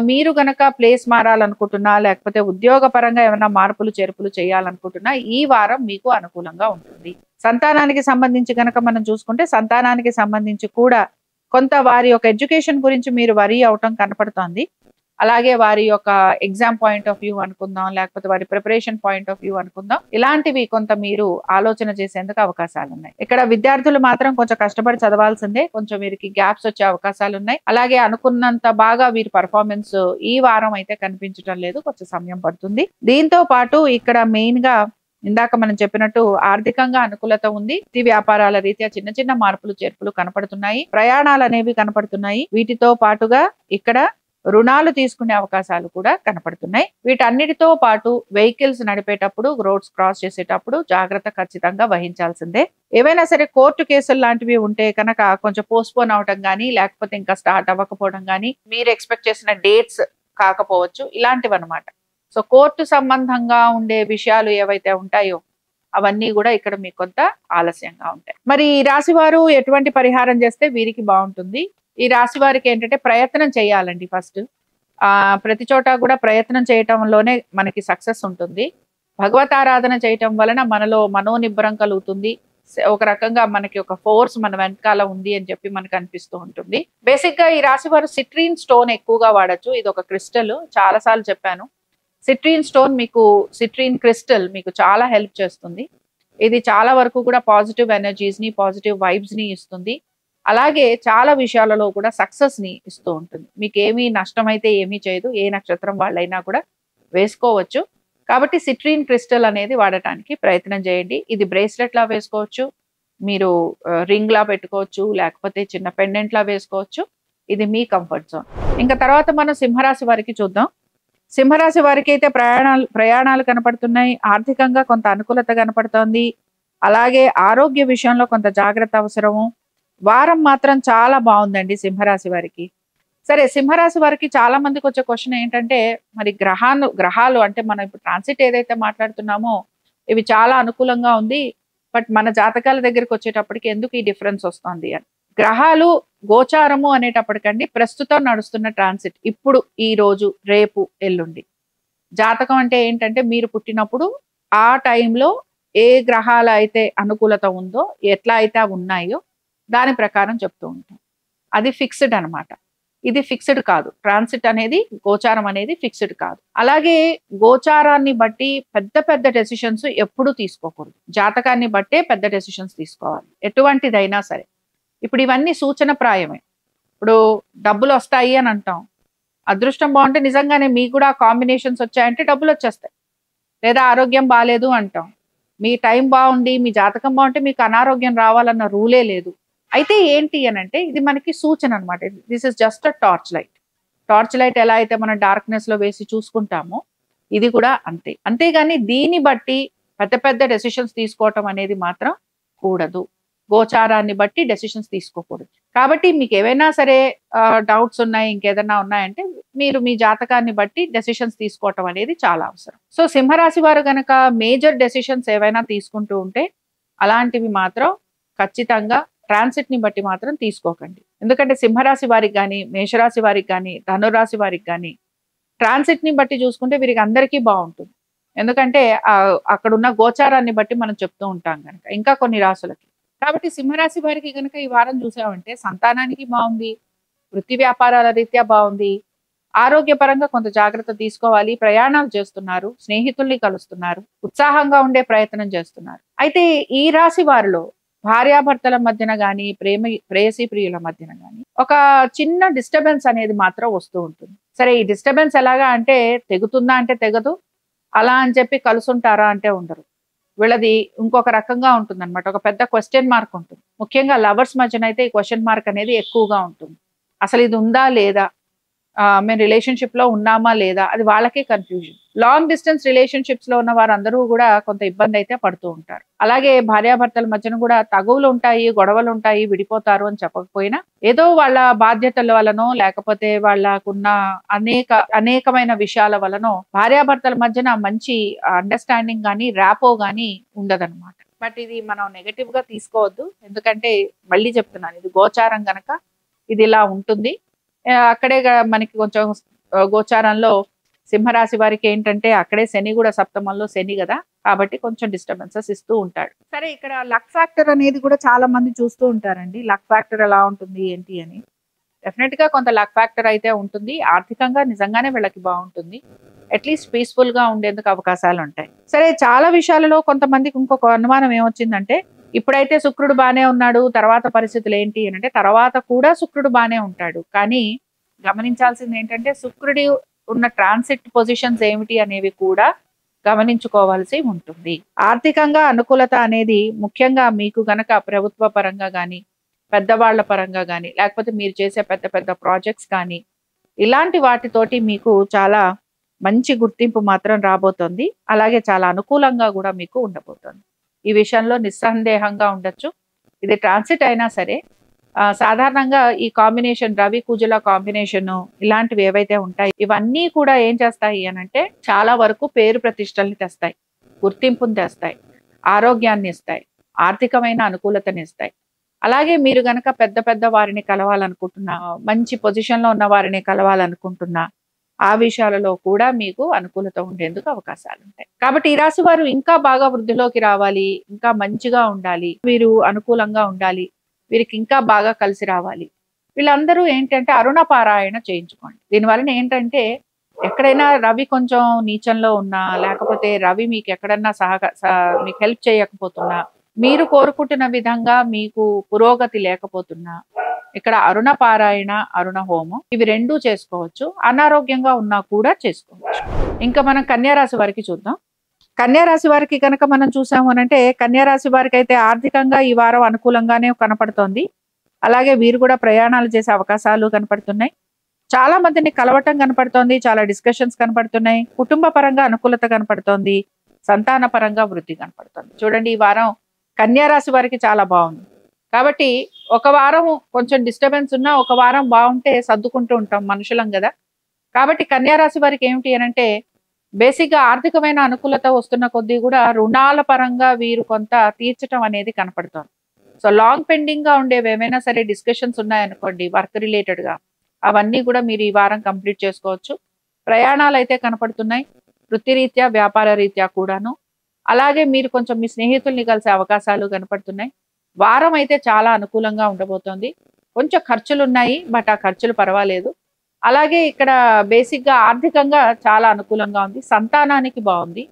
మీరు గనక ప్లేస్ మారాలనుకుంటున్నా, లేకపోతే ఉద్యోగ పరంగా ఏమైనా మార్పులు చేర్పులు చేయాలనుకుంటున్నా ఈ వారం మీకు అనుకూలంగా ఉంటుంది. సంతానానికి సంబంధించి గనక మనం చూసుకుంటే సంతానానికి సంబంధించి కూడా కొంత వారి యొక్క ఎడ్యుకేషన్ గురించి మీరు వరీ అవటం కనపడుతోంది. అలాగే వారి యొక్క ఎగ్జామ్ పాయింట్ ఆఫ్ వ్యూ అనుకుందాం, లేకపోతే వారి ప్రిపరేషన్ పాయింట్ ఆఫ్ వ్యూ అనుకుందాం, ఇలాంటివి కొంత మీరు ఆలోచన చేసేందుకు అవకాశాలు ఉన్నాయి. ఇక్కడ విద్యార్థులు మాత్రం కొంచెం కష్టపడి చదవాల్సిందే. కొంచెం వీరికి గ్యాప్స్ వచ్చే అవకాశాలు ఉన్నాయి. అలాగే అనుకున్నంత బాగా వీరి పర్ఫార్మెన్స్ ఈ వారం అయితే కనిపించడం లేదు, కొంచెం సమయం పడుతుంది. దీంతో పాటు ఇక్కడ మెయిన్ గా ఇందాక మనం చెప్పినట్టు ఆర్థికంగా అనుకూలత ఉంది. వ్యాపారాల రీత్యా చిన్న చిన్న మార్పులు చేర్పులు కనపడుతున్నాయి. ప్రయాణాలు అనేవి కనపడుతున్నాయి. వీటితో పాటుగా ఇక్కడ రుణాలు తీసుకునే అవకాశాలు కూడా కనపడుతున్నాయి. వీటన్నిటితో పాటు వెహికల్స్ నడిపేటప్పుడు, రోడ్స్ క్రాస్ చేసేటప్పుడు జాగ్రత్త ఖచ్చితంగా వహించాల్సిందే. ఏవైనా సరే కోర్టు కేసులు లాంటివి ఉంటే కనుక కొంచెం పోస్ట్పోన్ అవటం కానీ, లేకపోతే ఇంకా స్టార్ట్ అవ్వకపోవడం కానీ, మీరు ఎక్స్పెక్ట్ చేసిన డేట్స్ కాకపోవచ్చు, ఇలాంటివి అనమాట. సో కోర్టు సంబంధంగా ఉండే విషయాలు ఏవైతే ఉంటాయో అవన్నీ కూడా ఇక్కడ మీకు కొంత ఆలస్యంగా ఉంటాయి. మరి ఈ రాశి వారు ఎటువంటి పరిహారం చేస్తే వీరికి బాగుంటుంది? ఈ రాశి వారికి ఏంటంటే ప్రయత్నం చేయాలండి. ఫస్ట్ ప్రతి చోట కూడా ప్రయత్నం చేయటంలోనే మనకి సక్సెస్ ఉంటుంది. భగవతారాధన చేయటం వలన మనలో మనోనిబ్బరం కలుగుతుంది. ఒక రకంగా మనకి ఒక ఫోర్స్ మన వెనకాల ఉంది అని చెప్పి మనకు అనిపిస్తూ ఉంటుంది. బేసిక్ గా ఈ రాశి వారు సిట్రీన్ స్టోన్ ఎక్కువగా వాడచ్చు. ఇది ఒక క్రిస్టల్, చాలా సార్లు చెప్పాను. సిట్రీన్ స్టోన్ మీకు, సిట్రీన్ క్రిస్టల్ మీకు చాలా హెల్ప్ చేస్తుంది. ఇది చాలా వరకు కూడా పాజిటివ్ ఎనర్జీస్ ని, పాజిటివ్ వైబ్స్ ని ఇస్తుంది. అలాగే చాలా విషయాలలో కూడా సక్సెస్ ని ఇస్తూ ఉంటుంది. మీకు ఏమీ నష్టం అయితే ఏమీ చేయదు. ఏ నక్షత్రం వాళ్ళైనా కూడా వేసుకోవచ్చు. కాబట్టి సిట్రీన్ క్రిస్టల్ అనేది వాడటానికి ప్రయత్నం చేయండి. ఇది బ్రేస్లెట్ లా వేసుకోవచ్చు, మీరు రింగ్ లా పెట్టుకోవచ్చు, లేకపోతే చిన్న పెండెంట్ లా వేసుకోవచ్చు. ఇది మీ కంఫర్ట్ జోన్. ఇంకా తర్వాత మనం సింహరాశి వారికి చూద్దాం. సింహరాశి వారికి అయితే ప్రయాణాలు కనపడుతున్నాయి. ఆర్థికంగా కొంత అనుకూలత కనపడుతోంది. అలాగే ఆరోగ్య విషయంలో కొంత జాగ్రత్త అవసరము. వారం మాత్రం చాలా బాగుందండి సింహరాశి వారికి. సరే, సింహరాశి వారికి చాలా మందికి వచ్చే క్వశ్చన్ ఏంటంటే, మరి గ్రహాలు అంటే మనం ఇప్పుడు ట్రాన్సిట్ ఏదైతే మాట్లాడుతున్నామో ఇవి చాలా అనుకూలంగా ఉంది. బట్ మన జాతకాల దగ్గరికి వచ్చేటప్పటికి ఎందుకు ఈ డిఫరెన్స్ వస్తుంది అని. గ్రహాలు గోచారము అనేటప్పటికండి ప్రస్తుతం నడుస్తున్న ట్రాన్సిట్, ఇప్పుడు ఈ రోజు రేపు ఎల్లుండి. జాతకం అంటే ఏంటంటే మీరు పుట్టినప్పుడు ఆ టైంలో ఏ గ్రహాలు అయితే అనుకూలత ఉందో, ఎట్లా అయితే అవి ఉన్నాయో దాని ప్రకారం చెప్తూ ఉంటాం. అది ఫిక్స్డ్ అన్నమాట. ఇది ఫిక్స్డ్ కాదు. ట్రాన్సిట్ అనేది, గోచారం అనేది ఫిక్స్డ్ కాదు. అలాగే గోచారాన్ని బట్టి పెద్ద పెద్ద డెసిషన్స్ ఎప్పుడూ తీసుకోకూడదు. జాతకాన్ని బట్టే పెద్ద డెసిషన్స్ తీసుకోవాలి, ఎటువంటిదైనా సరే. ఇప్పుడు ఇవన్నీ సూచనప్రాయమే. ఇప్పుడు డబ్బులు వస్తాయి అని అంటాం. అదృష్టం బాగుంటే నిజంగానే మీకు కూడా కాంబినేషన్స్ వచ్చాయంటే డబ్బులు వచ్చేస్తాయి. లేదా ఆరోగ్యం బాగాలేదు అంటాం. మీ టైం బాగుండి, మీ జాతకం బాగుంటే మీకు అనారోగ్యం రావాలన్న రూలే లేదు. అయితే ఏంటి అని అంటే ఇది మనకి సూచన అనమాట. This is just a torch light. Torch light ఎలా అయితే మనం డార్క్నెస్ లో వేసి చూసుకుంటామో ఇది కూడా అంతే. అంతేగాని దీన్ని బట్టి పెద్ద పెద్ద డెసిషన్స్ తీసుకోవటం అనేది మాత్రం కూడదు. గోచారాన్ని బట్టి డెసిషన్స్ తీసుకోకూడదు. కాబట్టి మీకు ఏవైనా సరే డౌట్స్ ఉన్నాయి, ఇంకేదైనా ఉన్నాయంటే మీరు మీ జాతకాన్ని బట్టి డెసిషన్స్ తీసుకోవటం అనేది చాలా అవసరం. సో సింహరాశి వారు గనక మేజర్ డెసిషన్స్ ఏవైనా తీసుకుంటూ ఉంటే అలాంటివి మాత్రం ఖచ్చితంగా ట్రాన్సిట్ ని బట్టి మాత్రం తీసుకోకండి. ఎందుకంటే సింహరాశి వారికి కానీ, మేషరాశి వారికి కానీ, ధనురాశి వారికి కానీ ట్రాన్సిట్ ని బట్టి చూసుకుంటే వీరికి అందరికీ బాగుంటుంది. ఎందుకంటే అక్కడ ఉన్న గోచారాన్ని బట్టి మనం చెప్తూ ఉంటాం కనుక, ఇంకా కొన్ని రాశులకి. కాబట్టి సింహరాశి వారికి కనుక ఈ వారం చూసామంటే సంతానానికి బాగుంది, వృత్తి వ్యాపారాల రీత్యా బాగుంది, ఆరోగ్యపరంగా కొంత జాగ్రత్త తీసుకోవాలి, ప్రయాణాలు చేస్తున్నారు, స్నేహితుల్ని కలుస్తున్నారు, ఉత్సాహంగా ఉండే ప్రయత్నం చేస్తున్నారు. అయితే ఈ రాశి వారిలో భార్యాభర్తల మధ్యన గాని, ప్రేయసీ ప్రియుల మధ్యన గాని ఒక చిన్న డిస్టర్బెన్స్ అనేది మాత్రం వస్తూ ఉంటుంది. సరే, ఈ డిస్టర్బెన్స్ ఎలాగా అంటే తెగుతుందా అంటే తెగదు, అలా అని చెప్పి కలుసుంటారా అంటే ఉండరు. వీళ్ళది ఇంకొక రకంగా ఉంటుంది అనమాట. ఒక పెద్ద క్వశ్చన్ మార్క్ ఉంటుంది. ముఖ్యంగా లవర్స్ మధ్యన అయితే ఈ క్వశ్చన్ మార్క్ అనేది ఎక్కువగా ఉంటుంది. అసలు ఇది ఉందా లేదా, మేము రిలేషన్షిప్ లో ఉన్నామా లేదా, అది వాళ్ళకే కన్ఫ్యూజన్. లాంగ్ డిస్టెన్స్ రిలేషన్షిప్స్ లో ఉన్న వారందరూ కూడా కొంత ఇబ్బంది అయితే పడుతూ ఉంటారు. అలాగే భార్యాభర్తల మధ్యన కూడా తగువులు ఉంటాయి, గొడవలు ఉంటాయి, విడిపోతారు అని చెప్పకపోయినా ఏదో వాళ్ళ బాధ్యతల వలనో లేకపోతే వాళ్ళకున్న అనేకమైన విషయాల వలనో భార్యాభర్తల మధ్యన మంచి అండర్స్టాండింగ్ గానీ ర్యాపో గానీ ఉండదన్నమాట. బట్ ఇది మనం నెగటివ్ గా తీసుకోవద్దు. ఎందుకంటే మళ్ళీ చెప్తున్నాను, ఇది గోచారం గనక ఇది ఇలా ఉంటుంది. అక్కడే మనకి కొంచెం గోచారంలో సింహరాశి వారికి ఏంటంటే అక్కడే శని కూడా సప్తమంలో శని కదా, కాబట్టి కొంచెం డిస్టర్బెన్సెస్ ఇస్తూ ఉంటాడు. సరే, ఇక్కడ లక్ ఫ్యాక్టర్ అనేది కూడా చాలా మంది చూస్తూ ఉంటారండి. లక్ ఫ్యాక్టర్ ఎలా ఉంటుంది ఏంటి అని. డెఫినెట్ గా కొంత లక్ ఫ్యాక్టర్ అయితే ఉంటుంది. ఆర్థికంగా నిజంగానే వీళ్ళకి బాగుంటుంది. అట్లీస్ట్ పీస్ఫుల్ గా ఉండేందుకు అవకాశాలు ఉంటాయి. సరే, చాలా విషయాలలో కొంతమందికి ఇంకొక అనుమానం ఏమొచ్చిందంటే ఇప్పుడైతే శుక్రుడు బానే ఉన్నాడు, తర్వాత పరిస్థితులు ఏంటి అని అంటే తర్వాత కూడా శుక్రుడు బానే ఉంటాడు. కానీ గమనించాల్సింది ఏంటంటే శుక్రుడి ఉన్న ట్రాన్సిట్ పొజిషన్స్ ఏమిటి అనేవి కూడా గమనించుకోవాల్సి ఉంటుంది. ఆర్థికంగా అనుకూలత అనేది ముఖ్యంగా మీకు గనక ప్రభుత్వ పరంగా కానీ, పెద్దవాళ్ల పరంగా కానీ, లేకపోతే మీరు చేసే పెద్ద పెద్ద ప్రాజెక్ట్స్ కానీ ఇలాంటి వాటితోటి మీకు చాలా మంచి గుర్తింపు మాత్రం రాబోతోంది. అలాగే చాలా అనుకూలంగా కూడా మీకు ఉండబోతోంది. ఈ విషయంలో నిస్సందేహంగా ఉండొచ్చు. ఇది ట్రాన్సిట్ అయినా సరే సాధారణంగా ఈ కాంబినేషన్ రవి కుజుల కాంబినేషన్ ఇలాంటివి ఏవైతే ఉంటాయి ఇవన్నీ కూడా ఏం చేస్తాయి అనంటే చాలా వరకు పేరు ప్రతిష్టల్ని తెస్తాయి, గుర్తింపుని తెస్తాయి, ఆరోగ్యాన్ని ఇస్తాయి, ఆర్థికమైన అనుకూలతని ఇస్తాయి. అలాగే మీరు గనక పెద్ద పెద్ద వారిని కలవాలనుకుంటున్నా, మంచి పొజిషన్ లో ఉన్న వారిని కలవాలనుకుంటున్నా ఆ విషయాలలో కూడా మీకు అనుకూలత ఉండేందుకు అవకాశాలు ఉంటాయి. కాబట్టి ఈ రాశి వారు ఇంకా బాగా వృద్ధిలోకి రావాలి, ఇంకా మంచిగా ఉండాలి, వీరు అనుకూలంగా ఉండాలి, వీరికి ఇంకా బాగా కలిసి రావాలి. వీళ్ళందరూ ఏంటంటే అరుణ పారాయణ చేయించుకోండి. దీనివలన ఏంటంటే ఎక్కడైనా రవి కొంచెం నీచంలో ఉన్నా, లేకపోతే రవి మీకు ఎక్కడన్నా మీకు హెల్ప్ చేయకపోతున్నా, మీరు కోరుకుంటున్న విధంగా మీకు పురోగతి లేకపోతున్నా ఇక్కడ అరుణ పారాయణ, అరుణ హోమం ఇవి రెండూ చేసుకోవచ్చు. అనారోగ్యంగా ఉన్నా కూడా చేసుకోవచ్చు. ఇంకా మనం కన్యారాశి వారికి చూద్దాం. కన్యారాశి వారికి కనుక మనం చూసాము అనంటే కన్యారాశి వారికి అయితే ఆర్థికంగా ఈ వారం అనుకూలంగానే కనపడుతోంది. అలాగే వీరు కూడా ప్రయాణాలు చేసే అవకాశాలు కనపడుతున్నాయి. చాలా మందిని కలవటం కనపడుతోంది, చాలా డిస్కషన్స్ కనపడుతున్నాయి, కుటుంబ పరంగా అనుకూలత కనపడుతోంది, సంతాన పరంగా వృద్ధి కనపడుతోంది. చూడండి, ఈ వారం కన్యారాశి వారికి చాలా బాగుంది. కాబట్టి ఒక వారం కొంచెం డిస్టర్బెన్స్ ఉన్నా ఒక వారం బాగుంటే సర్దుకుంటూ ఉంటాం, మనుషులం కదా. కాబట్టి కన్యారాశి వారికి ఏమిటి అనంటే బేసిక్గా ఆర్థికమైన అనుకూలత వస్తున్న కొద్దీ కూడా రుణాల పరంగా వీరు కొంత తీర్చడం అనేది కనపడుతోంది. సో లాంగ్ పెండింగ్ గా ఉండేవి ఏమైనా సరే డిస్కషన్స్ ఉన్నాయనుకోండి వర్క్ రిలేటెడ్ గా, అవన్నీ కూడా మీరు ఈ వారం కంప్లీట్ చేసుకోవచ్చు. ప్రయాణాలు అయితే కనపడుతున్నాయి, వృత్తిరీత్యా వ్యాపార రీత్యా కూడాను. అలాగే మీరు కొంచెం మీ స్నేహితుల్ని కలిసే అవకాశాలు కనపడుతున్నాయి. వారం అయితే చాలా అనుకూలంగా ఉండబోతోంది. కొంచెం ఖర్చులు ఉన్నాయి, బట్ ఆ ఖర్చులు పర్వాలేదు. అలాగే ఇక్కడ బేసిక్ గా ఆర్థికంగా చాలా అనుకూలంగా ఉంది, సంతానానికి బాగుంది.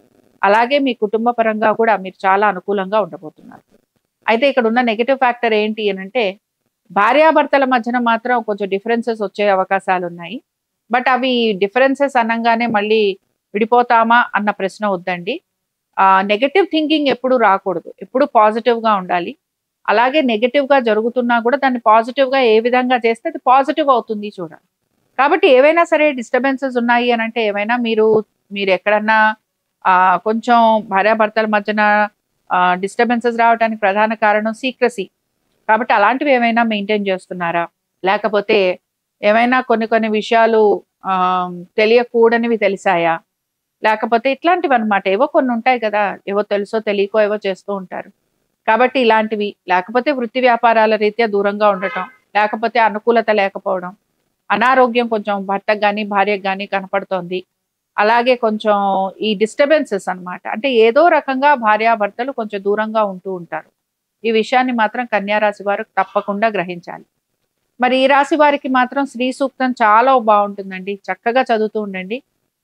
అలాగే మీ కుటుంబ పరంగా కూడా మీరు చాలా అనుకూలంగా ఉండబోతున్నారు. అయితే ఇక్కడ ఉన్న నెగెటివ్ ఫ్యాక్టర్ ఏంటి అని అంటే, భార్యాభర్తల మధ్యన మాత్రం కొంచెం డిఫరెన్సెస్ వచ్చే అవకాశాలు ఉన్నాయి. బట్ అవి డిఫరెన్సెస్ అనంగానే మళ్ళీ విడిపోతామా అన్న ప్రశ్న వద్దండి. నెగెటివ్ థింకింగ్ ఎప్పుడు రాకూడదు, ఎప్పుడు పాజిటివ్ గా ఉండాలి. అలాగే నెగెటివ్ గా జరుగుతున్నా కూడా దాన్ని పాజిటివ్ గా ఏ విధంగా చేస్తే అది పాజిటివ్ అవుతుంది చూడాలి. కాబట్టి ఏవైనా సరే డిస్టర్బెన్సెస్ ఉన్నాయి అని అంటే, ఏమైనా మీరు ఎక్కడన్నా కొంచెం భార్యాభర్తల మధ్యన డిస్టర్బెన్సెస్ రావడానికి ప్రధాన కారణం సీక్రసీ. కాబట్టి అలాంటివి ఏమైనా మెయింటైన్ చేస్తున్నారా? లేకపోతే ఏమైనా కొన్ని కొన్ని విషయాలు తెలియకూడనివి తెలిసాయా? లేకపోతే ఇట్లాంటివన్నమాట. ఏవో కొన్ని ఉంటాయి కదా! ఏవో తెలుసో తెలియకో ఏవో చేస్తూ ఉంటారు. కాబట్టి ఇలాంటివి, లేకపోతే వృత్తి వ్యాపారాల రీత్యా దూరంగా ఉండటం, లేకపోతే అనుకూలత లేకపోవడం, అనారోగ్యం కొంచెం భర్తకు గాని, భార్యకు గాని కనపడుతోంది. అలాగే కొంచెం ఈ డిస్టర్బెన్సెస్ అన్నమాట. అంటే ఏదో రకంగా భార్యాభర్తలు కొంచెం దూరంగా ఉంటూ ఉంటారు. ఈ విషయాన్ని మాత్రం కన్యా రాశి వారు తప్పకుండా గ్రహించాలి. మరి ఈ రాశి వారికి మాత్రం శ్రీ సూక్తం చాలా బాగుంటుందండి. చక్కగా చదువుతూ ఉండండి.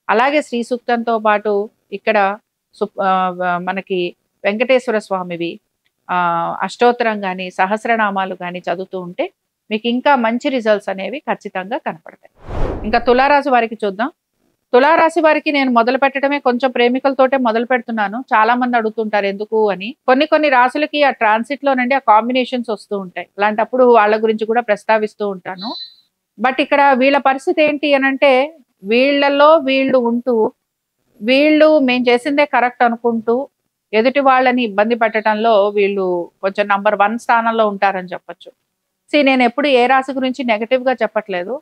అలాగే శ్రీ సూక్తంతో పాటు ఇక్కడ మనకి వెంకటేశ్వర స్వామివి అష్టోత్తరం గాని, సహస్రనామాలు గాని చదువుతూ ఉంటే మీకు ఇంకా మంచి రిజల్ట్స్ అనేవి ఖచ్చితంగా కనపడతాయి. ఇంకా తులారాశి వారికి చూద్దాం. తులారాశి వారికి నేను మొదలు పెట్టడమే కొంచెం ప్రేమికులతోటే మొదలు పెడుతున్నాను. చాలా మంది అడుగుతుంటారు ఎందుకు అని. కొన్ని రాశులకి ఆ ట్రాన్సిట్ లోనండి ఆ కాంబినేషన్స్ వస్తూ ఉంటాయి. అలాంటప్పుడు వాళ్ళ గురించి కూడా ప్రస్తావిస్తూ ఉంటాను. బట్ ఇక్కడ వీళ్ళ పరిస్థితి ఏంటి అనంటే, వీళ్ళలో వీళ్ళు ఉంటూ, వీళ్ళు మేము చేసిందే కరెక్ట్ అనుకుంటూ ఎదుటి వాళ్ళని ఇబ్బంది పెట్టడంలో వీళ్ళు కొంచెం నంబర్ 1 స్థానంలో ఉంటారని చెప్పొచ్చు. నేను ఎప్పుడు ఏ రాశి గురించి నెగటివ్ గా చెప్పట్లేదు.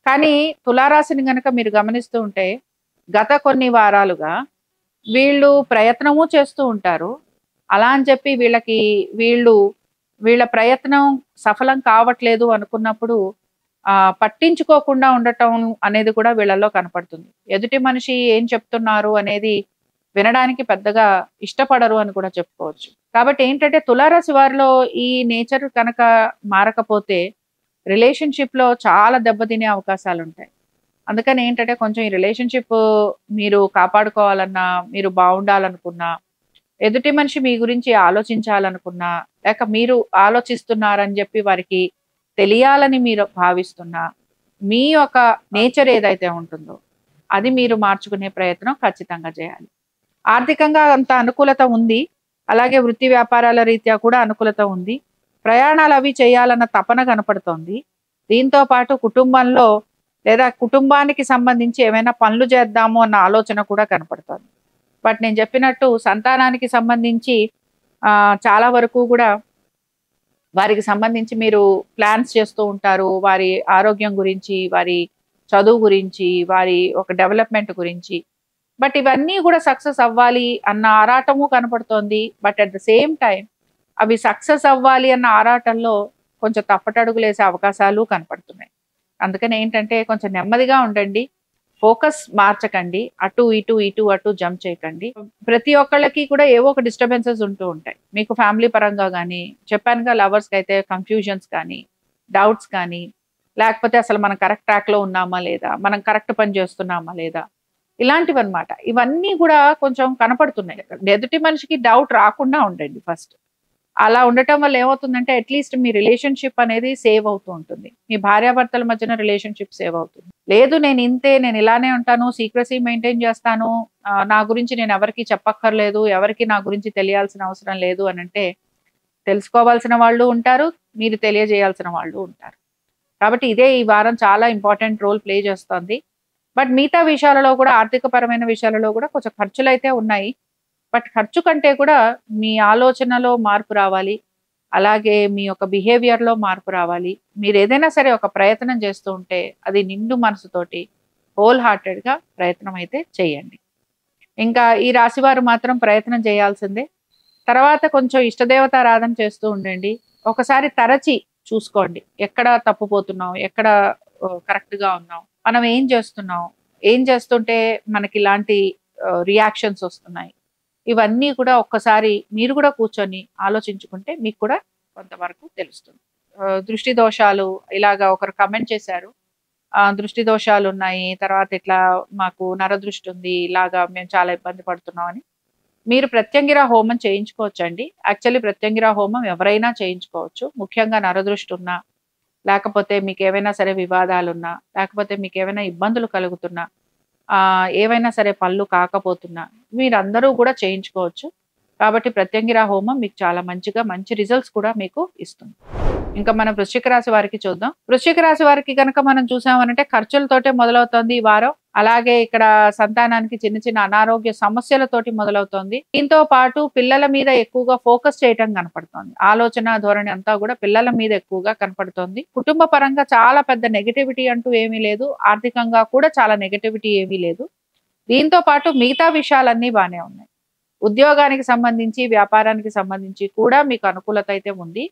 కానీ తులారాశిని గనక మీరు గమనిస్తూ ఉంటే, గత కొన్ని వారాలుగా వీళ్ళు ప్రయత్నము చేస్తూ ఉంటారు. అలా అని చెప్పి వీళ్ళ ప్రయత్నం సఫలం కావట్లేదు అనుకున్నప్పుడు పట్టించుకోకుండా ఉండటం అనేది కూడా వీళ్ళలో కనపడుతుంది. ఎదుటి మనిషి ఏం చెప్తున్నారు అనేది వినడానికి పెద్దగా ఇష్టపడరు అని కూడా చెప్పుకోవచ్చు. కాబట్టి ఏంటంటే తులారాశి వారిలో ఈ నేచర్ కనుక మారకపోతే రిలేషన్‌షిప్ లో చాలా దెబ్బతినే అవకాశాలు ఉంటాయి. అందుకని ఏంటంటే కొంచెం ఈ రిలేషన్‌షిప్ మీరు కాపాడుకోవాలన్నా, మీరు బాగుండాలనుకున్నా, ఎదుటి మనిషి మీ గురించి ఆలోచించాలనుకున్నా, లేక మీరు ఆలోచిస్తున్నారని చెప్పి వారికి తెలియాలని మీరు భావిస్తున్నా, మీ యొక్క నేచర్ ఏదైతే ఉంటుందో అది మీరు మార్చుకునే ప్రయత్నం ఖచ్చితంగా చేయాలి. ఆర్థికంగా అంత అనుకూలత ఉంది. అలాగే వృత్తి వ్యాపారాల రీత్యా కూడా అనుకూలత ఉంది. ప్రయాణాలు అవి చేయాలన్న తపన కనపడుతోంది. దీంతో పాటు కుటుంబంలో లేదా కుటుంబానికి సంబంధించి ఏమైనా పనులు చేద్దాము అన్న ఆలోచన కూడా కనపడుతోంది. బట్ నేను చెప్పినట్టు సంతానానికి సంబంధించి చాలా వరకు కూడా వారికి సంబంధించి మీరు ప్లాన్స్ చేస్తూ ఉంటారు. వారి ఆరోగ్యం గురించి, వారి చదువు గురించి, వారి ఒక డెవలప్‌మెంట్ గురించి. బట్ ఇవన్నీ కూడా సక్సెస్ అవ్వాలి అన్న ఆరాటము కనపడుతోంది. But at the same time అవి సక్సెస్ అవ్వాలి అన్న ఆరాటంలో కొంచెం తప్పటడుగులేసే అవకాశాలు కనపడుతున్నాయి. అందుకని ఏంటంటే కొంచెం నెమ్మదిగా ఉండండి. ఫోకస్ మార్చకండి. అటు ఇటు, ఇటు అటు జంప్ చేయకండి. ప్రతి ఒక్కళ్ళకి కూడా ఏవో ఒక డిస్టర్బెన్సెస్ ఉంటూ ఉంటాయి. మీకు ఫ్యామిలీ పరంగా గానీ, చెప్పానుగా లవర్స్‌కి అయితే కన్‌ఫ్యూజన్స్ కానీ, డౌట్స్ కానీ, లేకపోతే అసలు మనం కరెక్ట్ ట్రాక్‌లో ఉన్నామా లేదా? మనం కరెక్ట్ పని చేస్తున్నామా లేదా? ఇలాంటివన్నమాట. ఇవన్నీ కూడా కొంచెం కనపడుతున్నాయి. ఎదుటి మనిషికి డౌట్ రాకుండా ఉండండి ఫస్ట్. అలా ఉండటం వల్ల ఏమవుతుందంటే అట్‌లీస్ట్ మీ రిలేషన్‌షిప్ అనేది సేవ్ అవుతూ ఉంటుంది. మీ భార్యాభర్తల మధ్యన రిలేషన్‌షిప్ సేవ్ అవుతుంది. లేదు నేను ఇంతే, నేను ఇలానే ఉంటాను, సీక్రెసీ మెయింటైన్ చేస్తాను, నా గురించి నేను ఎవరికీ చెప్పక్కర్లేదు, ఎవరికీ నా గురించి తెలియాల్సిన అవసరం లేదు అనంటే, తెలుసుకోవాల్సిన వాళ్ళు ఉంటారు, మీరు తెలియజేయాల్సిన వాళ్ళు ఉంటారు. కాబట్టి ఇదే ఈ వారం చాలా ఇంపార్టెంట్ రోల్ ప్లే చేస్తోంది. బట్ మిగతా విషయాలలో కూడా ఆర్థికపరమైన విషయాలలో కూడా కొంచెం ఖర్చులైతే ఉన్నాయి. బట్ ఖర్చు కంటే కూడా మీ ఆలోచనలో మార్పు రావాలి. అలాగే మీ యొక్క బిహేవియర్‌లో మార్పు రావాలి. మీరేదైనా సరే ఒక ప్రయత్నం చేస్తూ ఉంటే అది నిండు మనసుతోటి హోల్ హార్టెడ్‌గా ప్రయత్నం అయితే చేయండి. ఇంకా ఈ రాశివారు మాత్రం ప్రయత్నం చేయాల్సిందే. తర్వాత కొంచెం ఇష్టదేవతారాధన చేస్తూ ఉండండి. ఒకసారి తరచి చూసుకోండి. ఎక్కడ తప్పుపోతున్నాం, ఎక్కడ కరెక్ట్ గా ఉన్నాం, మనం ఏం చేస్తున్నాం, ఏం చేస్తుంటే మనకి ఇలాంటి రియాక్షన్స్ వస్తున్నాయి, ఇవన్నీ కూడా ఒక్కసారి మీరు కూడా కూర్చొని ఆలోచించుకుంటే మీకు కూడా కొంతవరకు తెలుస్తుంది. దృష్టి దోషాలు ఇలాగా ఒకరు కమెంట్ చేశారు. దృష్టి దోషాలు ఉన్నాయి, తర్వాత ఇట్లా మాకు నరదృష్టి ఉంది, ఇలాగా మేము చాలా ఇబ్బంది పడుతున్నాం అని. మీరు ప్రత్యంగిర హోమం చేయించుకోవచ్చండి. యాక్చువల్లీ ప్రత్యంగిర హోమం ఎవరైనా చేయించుకోవచ్చు. ముఖ్యంగా నరదృష్టి ఉన్నా, లేకపోతే మీకు ఏవైనా సరే వివాదాలున్నా, లేకపోతే మీకు ఏవైనా ఇబ్బందులు కలుగుతున్నా, ఏవైనా సరే పనులు కాకపోతున్నా మీరందరూ కూడా చేయించుకోవచ్చు. కాబట్టి ప్రత్యంగిర హోమం మీకు చాలా మంచి రిజల్ట్స్ కూడా మీకు ఇస్తుంది. ఇంకా మనం వృశ్చిక రాశి వారికి చూద్దాం. వృశ్చిక రాశి వారికి కనుక మనం చూసామనంటే ఖర్చులతోటే మొదలవుతోంది ఈ వారం. అలాగే ఇక్కడ సంతానానికి చిన్న అనారోగ్య సమస్యలతోటి మొదలవుతోంది. దీంతో పాటు పిల్లల మీద ఎక్కువగా ఫోకస్ చేయటం కనపడుతోంది. ఆలోచన ధోరణి అంతా కూడా పిల్లల మీద ఎక్కువగా కనపడుతోంది. కుటుంబ పరంగా చాలా పెద్ద నెగటివిటీ అంటూ ఏమీ లేదు. ఆర్థికంగా కూడా చాలా నెగటివిటీ ఏమీ లేదు. దీంతో పాటు మిగతా విషయాలన్నీ బానే ఉన్నాయి. ఉద్యోగానికి సంబంధించి, వ్యాపారానికి సంబంధించి కూడా మీకు అనుకూలత అయితే ఉంది.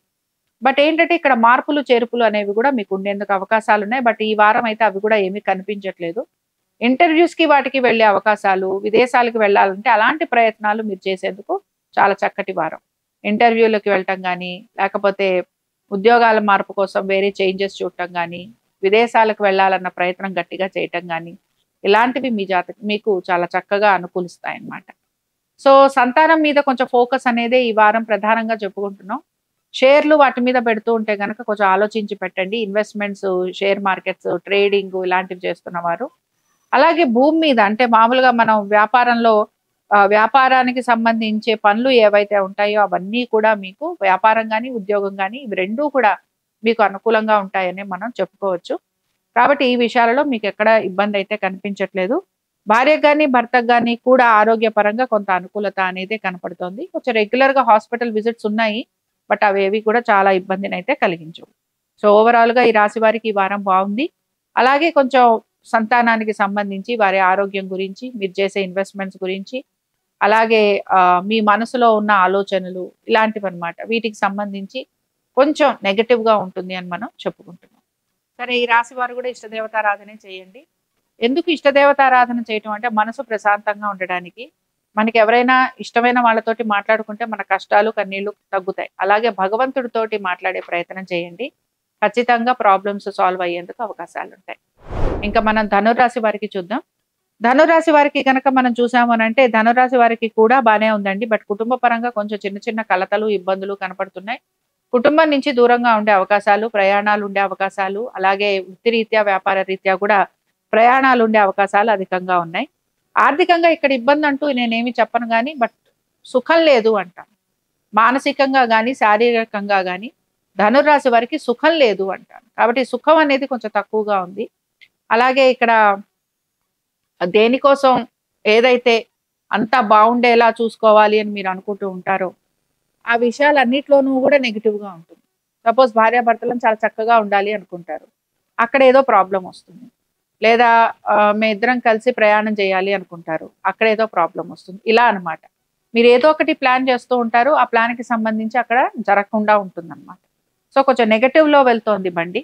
బట్ ఏంటంటే ఇక్కడ మార్పులు చేర్పులు అనేవి కూడా మీకు ఉండేందుకు అవకాశాలు ఉన్నాయి. బట్ ఈ వారం అయితే అవి కూడా ఏమీ కనిపించట్లేదు. ఇంటర్వ్యూస్ కి వాటికి వెళ్ళే అవకాశాలు, విదేశాలకు వెళ్ళాలంటే అలాంటి ప్రయత్నాలు మీరు చేసేందుకు చాలా చక్కటి వారం. ఇంటర్వ్యూలకు వెళ్ళటం కానీ, లేకపోతే ఉద్యోగాల మార్పు కోసం వేరే చేంజెస్ చూడటం కానీ, విదేశాలకు వెళ్ళాలన్న ప్రయత్నం గట్టిగా చేయటం కానీ, ఇలాంటివి మీకు చాలా చక్కగా అనుకూలిస్తాయన్నమాట. సో సంతానం మీద కొంచెం ఫోకస్ అనేది ఈ వారం ప్రధానంగా చెప్పుకుంటున్నాం. షేర్లు వాటి మీద పెడుతూ ఉంటే గనక కొంచెం ఆలోచించి పెట్టండి. ఇన్వెస్ట్మెంట్స్, షేర్ మార్కెట్స్, ట్రేడింగ్ ఇలాంటివి చేస్తున్నవారు. అలాగే భూమి మీద అంటే మామూలుగా మనం వ్యాపారంలో వ్యాపారానికి సంబంధించే పనులు ఏవైతే ఉంటాయో అవన్నీ కూడా మీకు వ్యాపారం కానీ, ఉద్యోగం కానీ ఇవి రెండూ కూడా మీకు అనుకూలంగా ఉంటాయని మనం చెప్పుకోవచ్చు. కాబట్టి ఈ విషయాలలో మీకు ఎక్కడ ఇబ్బంది అయితే కనిపించట్లేదు. భార్యకు గాని, భర్తకు గాని కూడా ఆరోగ్యపరంగా కొంత అనుకూలత అనేది కనపడుతోంది. కొంచెం రెగ్యులర్ గా హాస్పిటల్ విజిట్స్ ఉన్నాయి. బట్ అవేవి కూడా చాలా ఇబ్బందిని అయితే కలిగించవు. సో ఓవరాల్ గా ఈ రాశి వారికి ఈ వారం బాగుంది. అలాగే కొంచెం సంతానానికి సంబంధించి వారి ఆరోగ్యం గురించి, మీరు చేసే ఇన్వెస్ట్మెంట్స్ గురించి, అలాగే మీ మనసులో ఉన్న ఆలోచనలు ఇలాంటివి అనమాట. వీటికి సంబంధించి కొంచెం నెగటివ్ గా ఉంటుంది అని మనం చెప్పుకుంటున్నాం. సరే, ఈ రాశి వారు కూడా ఇష్టదేవతారాధనే చేయండి. ఎందుకు ఇష్టదేవతారాధన చేయటం అంటే మనసు ప్రశాంతంగా ఉండడానికి. మనకి ఎవరైనా ఇష్టమైన వాళ్ళతోటి మాట్లాడుకుంటే మన కష్టాలు, కన్నీళ్లు తగ్గుతాయి. అలాగే భగవంతుడితోటి మాట్లాడే ప్రయత్నం చేయండి. ఖచ్చితంగా ప్రాబ్లమ్స్ సాల్వ్ అయ్యేందుకు అవకాశాలు ఉంటాయి. ఇంకా మనం ధనురాశి వారికి చూద్దాం. ధనురాశి వారికి కనుక మనం చూసామనంటే ధనురాశి వారికి కూడా బానే ఉందండి. బట్ కుటుంబ పరంగా కొంచెం చిన్న కలతలు, ఇబ్బందులు కనపడుతున్నాయి. కుటుంబం నుంచి దూరంగా ఉండే అవకాశాలు, ప్రయాణాలు ఉండే అవకాశాలు, అలాగే వృత్తిరీత్యా, వ్యాపార రీత్యా కూడా ప్రయాణాలు ఉండే అవకాశాలు అధికంగా ఉన్నాయి. ఆర్థికంగా ఇక్కడ ఇబ్బంది అంటూ నేనేమి చెప్పను కానీ బట్ సుఖం లేదు అంటాను. మానసికంగా కానీ, శారీరకంగా కానీ ధనురాశి వారికి సుఖం లేదు అంటాను. కాబట్టి సుఖం అనేది కొంచెం తక్కువగా ఉంది. అలాగే ఇక్కడ దేనికోసం ఏదైతే అంతా బాగుండేలా చూసుకోవాలి అని మీరు అనుకుంటూ ఉంటారో ఆ విషయాలన్నిట్లోనూ కూడా నెగిటివ్గా ఉంటుంది. సపోజ్ భార్యాభర్తలను చాలా చక్కగా ఉండాలి అనుకుంటారు, అక్కడ ఏదో ప్రాబ్లం వస్తుంది. లేదా మేమిద్దరం కలిసి ప్రయాణం చేయాలి అనుకుంటారు, అక్కడ ఏదో ప్రాబ్లం వస్తుంది. ఇలా అనమాట. మీరు ఏదో ఒకటి ప్లాన్ చేస్తూ ఉంటారు, ఆ ప్లాన్కి సంబంధించి అక్కడ జరగకుండా ఉంటుంది అనమాట. సో కొంచెం నెగటివ్లో వెళ్తోంది బండి.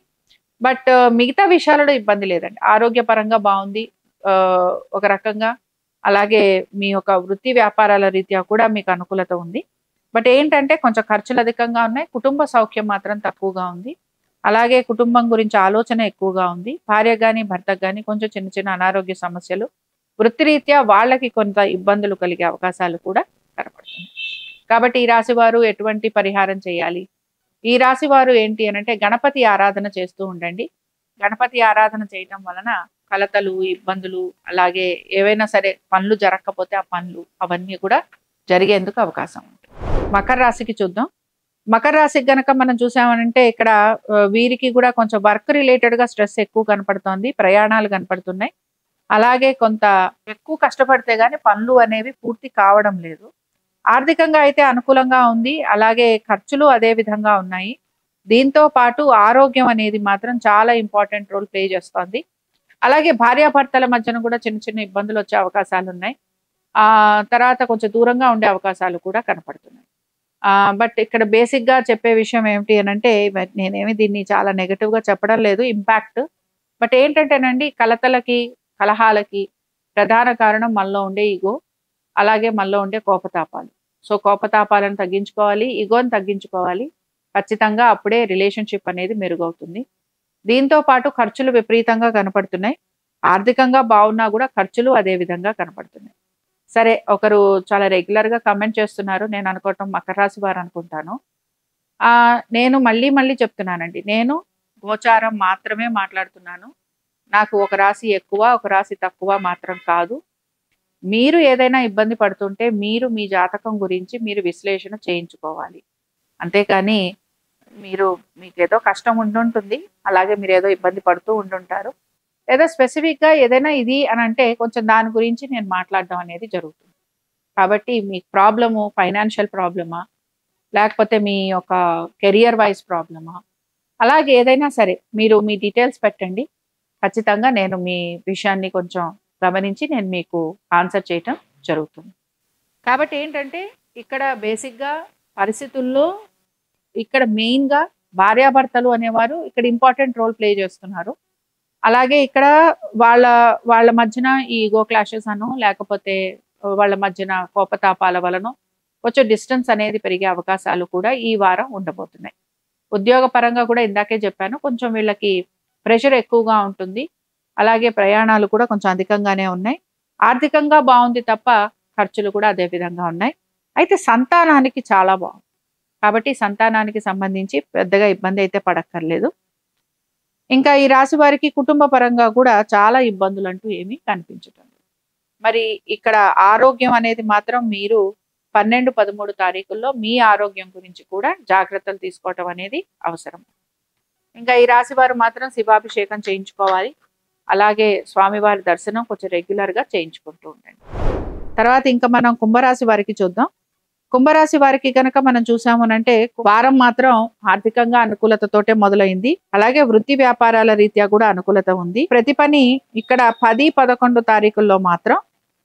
బట్ మిగతా విషయాలలో ఇబ్బంది లేదండి. ఆరోగ్యపరంగా బాగుంది ఒక రకంగా. అలాగే మీ యొక్క వృత్తి వ్యాపారాల రీత్యా కూడా మీకు అనుకూలత ఉంది. బట్ ఏంటంటే కొంచెం ఖర్చులు అధికంగా ఉన్నాయి. కుటుంబ సౌఖ్యం మాత్రం తక్కువగా ఉంది. అలాగే కుటుంబం గురించి ఆలోచన ఎక్కువగా ఉంది. భార్య కానీ, భర్తకు కానీ కొంచెం చిన్న అనారోగ్య సమస్యలు, వృత్తిరీత్యా వాళ్ళకి కొంత ఇబ్బందులు కలిగే అవకాశాలు కూడా కనపడుతున్నాయి. కాబట్టి ఈ రాశి వారు ఎటువంటి పరిహారం చేయాలి? ఈ రాశి వారు ఏంటి అనంటే గణపతి ఆరాధన చేస్తూ ఉండండి. గణపతి ఆరాధన చేయటం వలన కలతలు, ఇబ్బందులు, అలాగే ఏవైనా సరే పనులు జరగకపోతే ఆ పనులు అవన్నీ కూడా జరిగేందుకు అవకాశం ఉంటుంది. మకర రాశికి చూద్దాం. మకర రాశికి గనక మనం చూసామనంటే ఇక్కడ వీరికి కూడా కొంచెం వర్క్ రిలేటెడ్ గా స్ట్రెస్ ఎక్కువ కనపడుతోంది. ప్రయాణాలు కనపడుతున్నాయి. అలాగే కొంత ఎక్కువ కష్టపడితే గానీ పనులు అనేవి పూర్తి కావడం లేదు. ఆర్థికంగా అయితే అనుకూలంగా ఉంది. అలాగే ఖర్చులు అదే విధంగా ఉన్నాయి. దీంతో పాటు ఆరోగ్యం అనేది మాత్రం చాలా ఇంపార్టెంట్ రోల్ ప్లే చేస్తోంది. అలాగే భార్యాభర్తల మధ్యన కూడా చిన్న ఇబ్బందులు వచ్చే అవకాశాలు ఉన్నాయి. తర్వాత కొంచెం దూరంగా ఉండే అవకాశాలు కూడా కనపడుతున్నాయి. బట్ ఇక్కడ బేసిక్‌గా చెప్పే విషయం ఏమిటి అనంటే, నేనేమి దీన్ని చాలా నెగెటివ్‌గా చెప్పడం లేదు ఇంపాక్ట్. బట్ ఏంటంటేనండి కలతలకి, కలహాలకి ప్రధాన కారణం మనలో ఉండే ఇగో, అలాగే మనలో ఉండే కోపతాపాలు. సో, కోపతాపాలను తగ్గించుకోవాలి, ఇగోని తగ్గించుకోవాలి. ఖచ్చితంగా అప్పుడే రిలేషన్‌షిప్ అనేది మెరుగవుతుంది. దీంతో పాటు ఖర్చులు విపరీతంగా కనపడుతున్నాయి. ఆర్థికంగా బావున్నా గూడా ఖర్చులు అదే విధంగా కనపడుతున్నాయి. సరే ఒకరు చాలా రెగ్యులర్‌గా కామెంట్ చేస్తున్నారు. నేను అనుకోవటం మకర రాశి వారనుకుంటాను. నేను మళ్ళీ మళ్ళీ చెప్తున్నానండి. నేను గోచారం మాత్రమే మాట్లాడుతున్నాను. నాకు ఒక రాశి ఎక్కువ, ఒక రాశి తక్కువ మాత్రం కాదు. మీరు ఏదైనా ఇబ్బంది పడుతుంటే మీరు మీ జాతకం గురించి మీరు విశ్లేషణ చేయించుకోవాలి. అంతేకాని మీకేదో కష్టం ఉండుంటుంది. అలాగే మీరేదో ఇబ్బంది పడుతూ ఉండుంటారు. లేదా స్పెసిఫిక్‌గా ఏదైనా ఇది అనంటే కొంచెం దాని గురించి నేను మాట్లాడడం అనేది జరుగుతుంది. కాబట్టి మీకు ప్రాబ్లము ఫైనాన్షియల్ ప్రాబ్లమా? లేకపోతే మీ యొక్క కెరియర్ వైస్ ప్రాబ్లమా? అలాగే ఏదైనా సరే మీరు మీ డీటెయిల్స్ పెట్టండి. ఖచ్చితంగా నేను మీ విషయాన్ని కొంచెం గమనించి నేను మీకు ఆన్సర్ చేయటం జరుగుతుంది. కాబట్టి ఏంటంటే ఇక్కడ బేసిక్‌గా పరిస్థితుల్లో ఇక్కడ మెయిన్‌గా భార్యాభర్తలు అనేవారు ఇక్కడ ఇంపార్టెంట్ రోల్ ప్లే చేస్తున్నారు. అలాగే ఇక్కడ వాళ్ళ వాళ్ళ మధ్యన ఈ ఈగో క్లాషెస్ అనో, లేకపోతే వాళ్ళ మధ్యన కోపతాపాల వలనో కొంచెం డిస్టెన్స్ అనేది పెరిగే అవకాశాలు కూడా ఈ వారం ఉండబోతున్నాయి. ఉద్యోగపరంగా కూడా ఇందాకే చెప్పాను. కొంచెం వీళ్ళకి ప్రెషర్ ఎక్కువగా ఉంటుంది. అలాగే ప్రయాణాలు కూడా కొంచెం అధికంగానే ఉన్నాయి. ఆర్థికంగా బావుంది తప్ప ఖర్చులు కూడా అదే విధంగా ఉన్నాయి. అయితే సంతానానికి చాలా బావుంది. కాబట్టి సంతానానికి సంబంధించి పెద్దగా ఇబ్బంది అయితే పడక్కర్లేదు. ఇంకా ఈ రాశి వారికి కుటుంబ పరంగా కూడా చాలా ఇబ్బందులంటూ ఏమీ కనిపించటం లేదు. మరి ఇక్కడ ఆరోగ్యం అనేది మాత్రం మీరు 12, 13 తారీఖుల్లో మీ ఆరోగ్యం గురించి కూడా జాగ్రత్తలు తీసుకోవటం అనేది అవసరం. ఇంకా ఈ రాశి వారు మాత్రం శివాభిషేకం చేయించుకోవాలి. అలాగే స్వామివారి దర్శనం కొంచెం రెగ్యులర్‌గా చేయించుకుంటూ ఉండండి. తర్వాత ఇంకా మనం కుంభరాశి వారికి చూద్దాం. కుంభరాశి వారికి గనక మనం చూసామనంటే వారం మాత్రం ఆర్థికంగా అనుకూలతతోటే మొదలైంది. అలాగే వృత్తి వ్యాపారాల రీత్యా కూడా అనుకూలత ఉంది. ప్రతి పని ఇక్కడ 10, 11 తారీఖుల్లో మాత్రం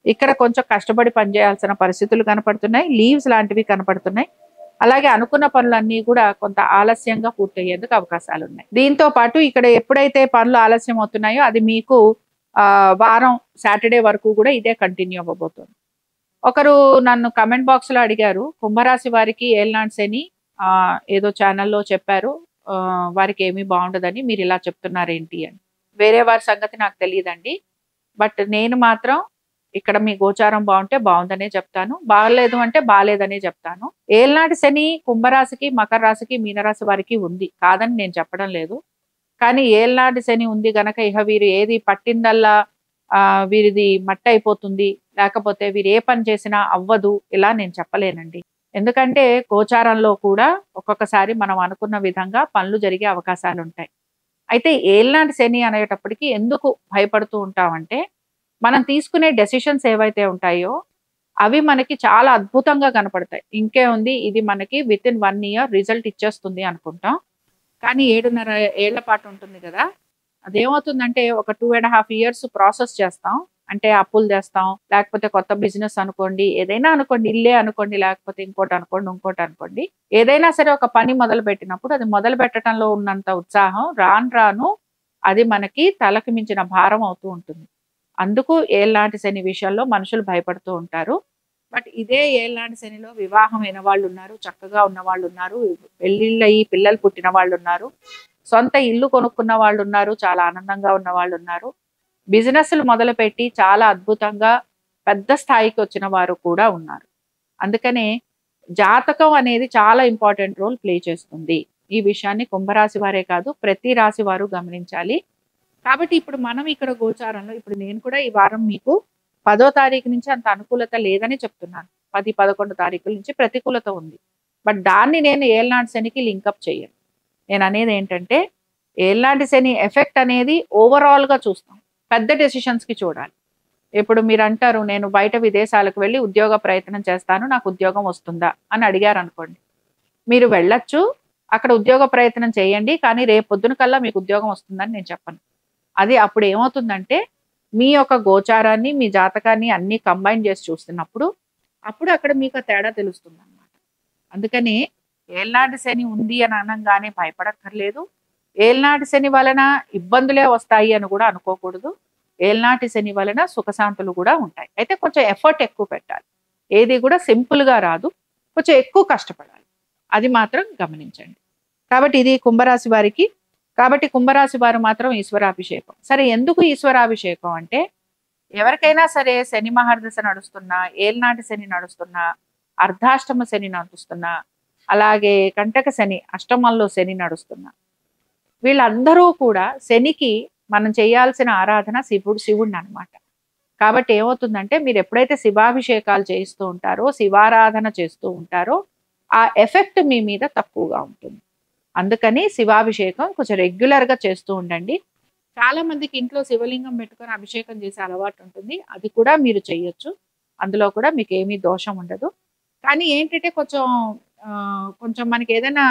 ఇక్కడ కొంచెం కష్టపడి పనిచేయాల్సిన పరిస్థితులు కనపడుతున్నాయి. లీవ్స్ లాంటివి కనపడుతున్నాయి. అలాగే అనుకున్న పనులన్నీ కూడా కొంత ఆలస్యంగా పూర్తయ్యేందుకు అవకాశాలు ఉన్నాయి. దీంతో పాటు ఇక్కడ ఎప్పుడైతే పనులు ఆలస్యం అవుతున్నాయో అది మీకు వారం సాటర్డే వరకు కూడా ఇదే కంటిన్యూ అవ్వబోతుంది. ఒకరు నన్ను కమెంట్ బాక్స్ లో అడిగారు, కుంభరాశి వారికి ఏలినాటి శని ఏదో ఛానల్లో చెప్పారు, వారికి ఏమీ బాగుండదని మీరు ఇలా చెప్తున్నారేంటి అని. వేరే వారి సంగతి నాకు తెలియదండి. బట్ నేను మాత్రం ఇక్కడ మీ గోచారం బాగుంటే బాగుందనే చెప్తాను, బాగలేదు అంటే బాలేదనే చెప్తాను. ఏలినాటి శని కుంభరాశికి, మకర రాశికి, మీనరాశి వారికి ఉంది, కాదని నేను చెప్పడం లేదు. కానీ ఏలినాటి శని ఉంది గనక ఇహ వీరు ఏది పట్టిందల్లా వీరిది మట్టి అయిపోతుంది, లేకపోతే వీరు ఏ పని చేసినా అవ్వదు, ఇలా నేను చెప్పలేనండి. ఎందుకంటే గోచారంలో కూడా ఒక్కొక్కసారి మనం అనుకున్న విధంగా పనులు జరిగే అవకాశాలు ఉంటాయి. అయితే ఏలినాటి శని అనేటప్పటికి ఎందుకు భయపడుతూ ఉంటామంటే మనం తీసుకునే డెసిషన్స్ ఏవైతే ఉంటాయో అవి మనకి చాలా అద్భుతంగా కనపడతాయి. ఇంకే ఉంది, ఇది మనకి విత్ ఇన్ 1 ఇయర్ రిజల్ట్ ఇచ్చేస్తుంది అనుకుంటాం. కానీ 7.5 ఏళ్ల పాటు ఉంటుంది కదా. అదేమవుతుందంటే ఒక 2.5 ఇయర్స్ ప్రాసెస్ చేస్తాం. అంటే అప్పులు తెస్తాం, లేకపోతే కొత్త బిజినెస్ అనుకోండి, ఏదైనా అనుకోండి, ఇల్లే అనుకోండి, లేకపోతే ఇంకోటి అనుకోండి, ఇంకోటి అనుకోండి. ఏదైనా సరే ఒక పని మొదలు పెట్టినప్పుడు అది మొదలు పెట్టడంలో ఉన్నంత ఉత్సాహం రాను రాను అది మనకి తలకు మించిన భారం అవుతూ ఉంటుంది. అందుకు ఏళ్ళనాటి శని విషయంలో మనుషులు భయపడుతూ ఉంటారు. బట్ ఇదే ఏళ్ళనాటి శనిలో వివాహమైన వాళ్ళు ఉన్నారు, చక్కగా ఉన్న వాళ్ళు ఉన్నారు, పెళ్ళిళ్ళయి పిల్లలు పుట్టిన వాళ్ళు ఉన్నారు, సొంత ఇల్లు కొనుక్కున్న వాళ్ళు ఉన్నారు, చాలా ఆనందంగా ఉన్న వాళ్ళు ఉన్నారు, బిజినెస్లు మొదలుపెట్టి చాలా అద్భుతంగా పెద్ద స్థాయికి వచ్చిన వారు కూడా ఉన్నారు. అందుకనే జాతకం అనేది చాలా ఇంపార్టెంట్ రోల్ ప్లే చేస్తుంది. ఈ విషయాన్ని కుంభరాశి వారే కాదు ప్రతి రాశి వారు గమనించాలి. కాబట్టి ఇప్పుడు మనం ఇక్కడ గోచారంలో ఇప్పుడు నేను కూడా ఈ వారం మీకు 10వ తారీఖు నుంచి అంత అనుకూలత లేదని చెప్తున్నాను. 10, 11 తారీఖుల నుంచి ప్రతికూలత ఉంది. బట్ దాన్ని నేను ఏళ్ళనాటి శనికి లింకప్ చేయను. నేను అనేది ఏంటంటే ఏళ్ళనాటి శని ఎఫెక్ట్ అనేది ఓవరాల్గా చూస్తాం, పెద్ద డెసిషన్స్కి చూడాలి. ఇప్పుడు మీరు అంటారు నేను బయట విదేశాలకు వెళ్ళి ఉద్యోగ ప్రయత్నం చేస్తాను, నాకు ఉద్యోగం వస్తుందా అని అడిగారు అనుకోండి. మీరు వెళ్ళొచ్చు, అక్కడ ఉద్యోగ ప్రయత్నం చేయండి, కానీ రేపు పొద్దున కల్లా మీకు ఉద్యోగం వస్తుందని నేను చెప్పను. అది అప్పుడు ఏమవుతుందంటే మీ యొక్క గోచారాన్ని, మీ జాతకాన్ని అన్ని కంబైన్ చేసి చూస్తున్నప్పుడు అప్పుడు అక్కడ మీకు తేడా తెలుస్తుంది అన్నమాట. అందుకని ఏళ్నాటి శని ఉంది అని అనగానే భయపడక్కర్లేదు. ఏళ్నాటి శని వలన ఇబ్బందులే వస్తాయి అని కూడా అనుకోకూడదు. ఏళ్నాటి శని వలన సుఖశాంతులు కూడా ఉంటాయి. అయితే కొంచెం ఎఫర్ట్ ఎక్కువ పెట్టాలి. ఏది కూడా సింపుల్‌గా రాదు. కొంచెం ఎక్కువ కష్టపడాలి. అది మాత్రం గమనించండి. కాబట్టి ఇది కుంభరాశి వారికి. కాబట్టి కుంభరాశి వారు మాత్రం ఈశ్వరాభిషేకం. సరే ఎందుకు ఈశ్వరాభిషేకం అంటే ఎవరికైనా సరే శని మహర్దశ నడుస్తున్నా, ఏళ్నాటి శని నడుస్తున్నా, అర్ధాష్టమ శని నడుస్తున్నా, అలాగే కంటక శని, అష్టమంలో శని నడుస్తున్నా, వీళ్ళందరూ కూడా శనికి మనం చేయాల్సిన ఆరాధన శివుడిని అన్నమాట. కాబట్టి ఏమవుతుందంటే మీరు ఎప్పుడైతే శివాభిషేకాలు చేయిస్తూ ఉంటారో, శివారాధన చేస్తూ ఉంటారో, ఆ ఎఫెక్ట్ మీ మీద తక్కువగా ఉంటుంది. అందుకని శివాభిషేకం కొంచెం రెగ్యులర్‌గా చేస్తూ ఉండండి. చాలా మందికి ఇంట్లో శివలింగం పెట్టుకొని అభిషేకం చేసే అలవాటు ఉంటుంది. అది కూడా మీరు చేయొచ్చు. అందులో కూడా మీకేమీ దోషం ఉండదు. కానీ ఏంటంటే కొంచెం మనకేదైనా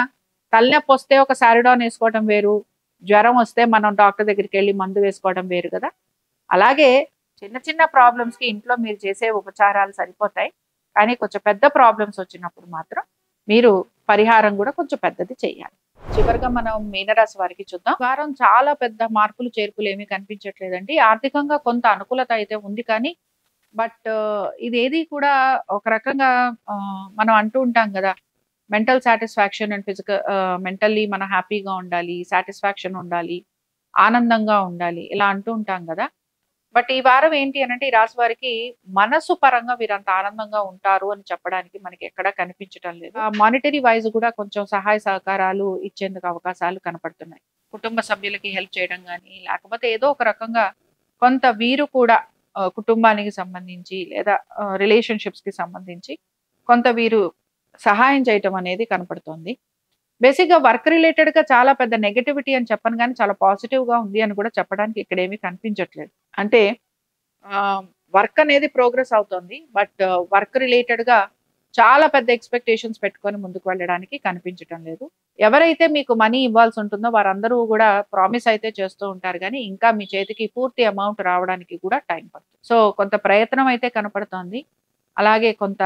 తలనొప్పొస్తే ఒక సారిడాన్ ఏసుకోవటం వేరు. జ్వరం వస్తే మనం డాక్టర్ దగ్గరికెళ్ళి మందు వేసుకోవడం వేరు గదా! అలాగే చిన్న చిన్న ప్రాబ్లమ్స్‌కి ఇంట్లో మీరు చేసే ఉపచారాలు సరిపోతాయి. కానీ కొంచెం పెద్ద ప్రాబ్లమ్స్ వచ్చినప్పుడు మాత్రం మీరు పరిహారం గూడా కొంచెం పెద్దది చేయాలి. చివరగా మనం మీనరాశి వారికి చూద్దాం. ఈ వారం చాలా పెద్ద మార్పులు, చేర్పులు ఏమీ కనిపించట్లేదండి. ఆర్థికంగా కొంత అనుకూలత అయితే ఉంది కానీ బట్ ఇదేది కూడా ఒక రకంగా మనం అంటూ ఉంటాం గదా! మెంటల్ సాటిస్ఫాక్షన్ అండ్ మెంటల్లీ మనం హ్యాపీగా ఉండాలి, సాటిస్ఫాక్షన్ ఉండాలి, ఆనందంగా ఉండాలి. ఇలా అంటూ ఉంటాం గదా! బట్ ఈ వారం ఏంటి అనంటే ఈ రాశి వారికి మనసు పరంగా వీరంత ఆనందంగా ఉంటారు అని చెప్పడానికి మనకి ఎక్కడా కనిపించటం లేదు. మానిటరీ వైజ్ కూడా కొంచెం సహాయ సహకారాలు ఇచ్చేందుకు అవకాశాలు కనపడుతున్నాయి. కుటుంబ సభ్యులకి హెల్ప్ చేయడం గానీ, లేకపోతే ఏదో ఒక రకంగా కొంత వీరు కూడా కుటుంబానికి సంబంధించి లేదా రిలేషన్‌షిప్స్‌కి సంబంధించి కొంత వీరు సహాయం చేయటం అనేది కనపడుతోంది. బేసిక్‌గా వర్క్ రిలేటెడ్‌గా చాలా పెద్ద నెగటివిటీ అని చెప్పను గానీ, చాలా పాజిటివ్‌గా ఉంది అని కూడా చెప్పడానికి ఇక్కడేమీ కనిపించట్లేదు. అంటే వర్క్ అనేది ప్రోగ్రెస్ అవుతోంది. బట్ వర్క్ రిలేటెడ్‌గా చాలా పెద్ద ఎక్స్‌పెక్టేషన్స్ పెట్టుకొని ముందుకు వెళ్ళడానికి కనిపించటం లేదు. ఎవరైతే మీకు మనీ ఇవ్వాల్సి ఉంటుందో వారందరూ గూడా ప్రామిస్ అయితే చేస్తూ ఉంటారు గానీ, ఇంకా మీ చేతికి పూర్తి అమౌంట్ రావడానికి కూడా టైం పడుతుంది. సో, కొంత ప్రయత్నం అయితే కనపడుతోంది. అలాగే కొంత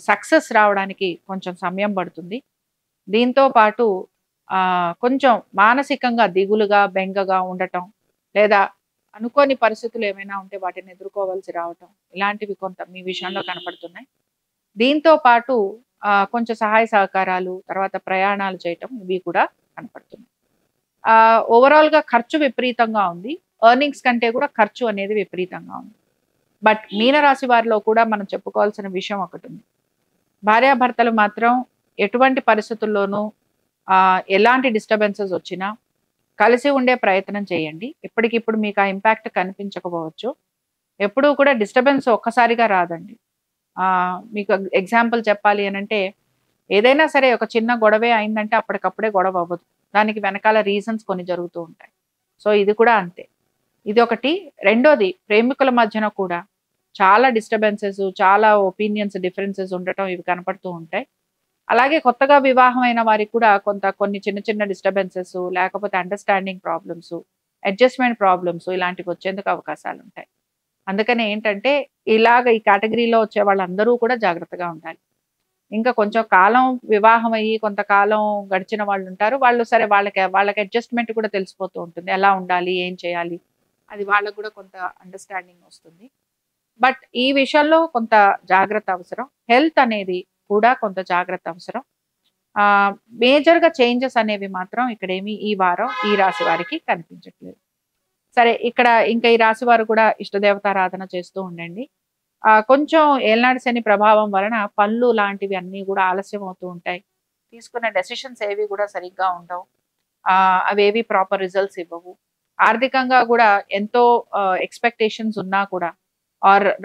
సక్సెస్ రావడానికి కొంచెం సమయం పడుతుంది. దీంతో పాటు కొంచెం మానసికంగా దిగులుగా, బెంగగా ఉండటం, లేదా అనుకోని పరిస్థితులు ఏమైనా ఉంటే వాటిని ఎదుర్కోవాల్సి రావటం, ఇలాంటివి కొంత మీ విషయంలో కనపడుతున్నాయి. దీంతో పాటు కొంచెం సహాయ సహకారాలు, తర్వాత ప్రయాణాలు చేయటం ఇవి కూడా కనపడుతున్నాయి. ఓవరాల్‌గా ఖర్చు విపరీతంగా ఉంది. ఎర్నింగ్స్ కంటే కూడా ఖర్చు అనేది విపరీతంగా ఉంది. బట్ మీనరాశి వారిలో కూడా మనం చెప్పుకోవాల్సిన విషయం ఒకటుంది. భార్యాభర్తలు మాత్రం ఎటువంటి పరిస్థితుల్లోనూ ఎలాంటి డిస్టర్బెన్సెస్ వచ్చినా కలిసి ఉండే ప్రయత్నం చేయండి. ఇప్పటికిప్పుడు మీకు ఆ ఇంపాక్ట్ కనిపించకపోవచ్చు. ఎప్పుడూ కూడా డిస్టర్బెన్స్ ఒక్కసారిగా రాదండి. మీకు ఎగ్జాంపుల్ చెప్పాలి అనంటే ఏదైనా సరే ఒక చిన్న గొడవే అయిందంటే అప్పటికప్పుడే గొడవ అవ్వదు. దానికి వెనకాల రీజన్స్ కొన్ని జరుగుతూ ఉంటాయి. సో, ఇది కూడా అంతే. ఇదొకటి. రెండోది ప్రేమికుల మధ్యన కూడా చాలా డిస్టర్బెన్సెస్, చాలా ఒపీనియన్స్ డిఫరెన్సెస్ ఉండటం ఇవి కనపడుతూ ఉంటాయి. అలాగే కొత్తగా వివాహం అయిన వారికి కూడా కొన్ని చిన్న చిన్న డిస్టర్బెన్సెస్, లేకపోతే అండర్‌స్టాండింగ్ ప్రాబ్లమ్స్, అడ్జస్ట్‌మెంట్ ప్రాబ్లమ్స్ ఇలాంటివి వచ్చేందుకు అవకాశాలుంటాయి. అందుకని ఏంటంటే ఇలాగ ఈ కేటగరీలో వచ్చే వాళ్ళందరూ కూడా జాగ్రత్తగా ఉండాలి. ఇంకా కొంచెం కాలం వివాహం అయ్యి కొంతకాలం గడిచిన వాళ్ళుంటారు. వాళ్ళు సరే వాళ్ళకి అడ్జస్ట్‌మెంట్ కూడా తెలిసిపోతూ ఉంటుంది. ఎలా ఉండాలి? ఏం చేయాలి? అది వాళ్ళకి కూడా కొంత అండర్‌స్టాండింగ్ వస్తుంది. బట్ ఈ విషయంలో కొంత జాగ్రత్త అవసరం. హెల్త్ అనేది కూడా కొంత జాగ్రత్త అవసరం. ఆహ్, మేజర్‌గా చేంజెస్ అనేవి మాత్రం ఇక్కడేమి ఈ వారం ఈ రాశి వారికి కనిపించట్లేదు. సరే ఇక్కడ ఇంకా ఈ రాశి వారు కూడా ఇష్టదేవతారాధన చేస్తూ ఉండండి. కొంచెం ఏళ్నాటి శని ప్రభావం వలన పనులు లాంటివి అన్నీ కూడా ఆలస్యం అవుతూ ఉంటాయి. తీసుకున్న డెసిషన్స్ ఏవి కూడా సరిగ్గా ఉండవు. అవేవి ప్రాపర్ రిజల్ట్స్ ఇవ్వవు. ఆర్థికంగా కూడా ఎంతో ఎక్స్‌పెక్టేషన్స్ ఉన్నా కూడా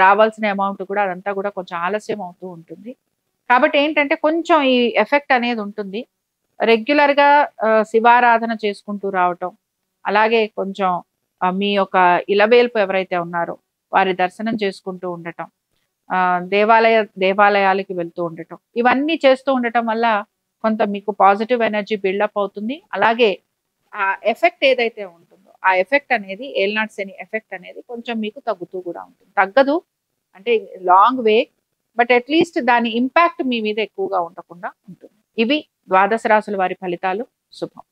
రావాల్సిన అమౌంట్ కూడా అదంతా కూడా కొంచెం ఆలస్యం అవుతూ ఉంటుంది. కాబట్టి ఏంటంటే కొంచెం ఈ ఎఫెక్ట్ అనేది ఉంటుంది. రెగ్యులర్‌గా శివారాధన చేసుకుంటూ రావటం, అలాగే కొంచెం మీ యొక్క ఇలవేల్పు ఎవరైతే ఉన్నారో వారి దర్శనం చేసుకుంటూ ఉండటం, దేవాలయాలకి వెళ్తూ ఉండటం, ఇవన్నీ చేస్తూ ఉండటం వల్ల కొంత మీకు పాజిటివ్ ఎనర్జీ బిల్డప్ అవుతుంది. అలాగే ఆ ఎఫెక్ట్ ఏదైతే ఉంటుందో, ఆ ఎఫెక్ట్ అనేది ఏళ్నాటి శని ఎఫెక్ట్ అనేది కొంచెం మీకు తగ్గుతూ కూడా ఉంటుంది. తగ్గదు అంటే లాంగ్ వే, బట్ అట్లీస్ట్ దాని ఇంపాక్ట్ మీ మీద ఎక్కువగా ఉండకుండా ఉంటుంది. ఇవి ద్వాదశ రాశుల వారి ఫలితాలు. శుభం.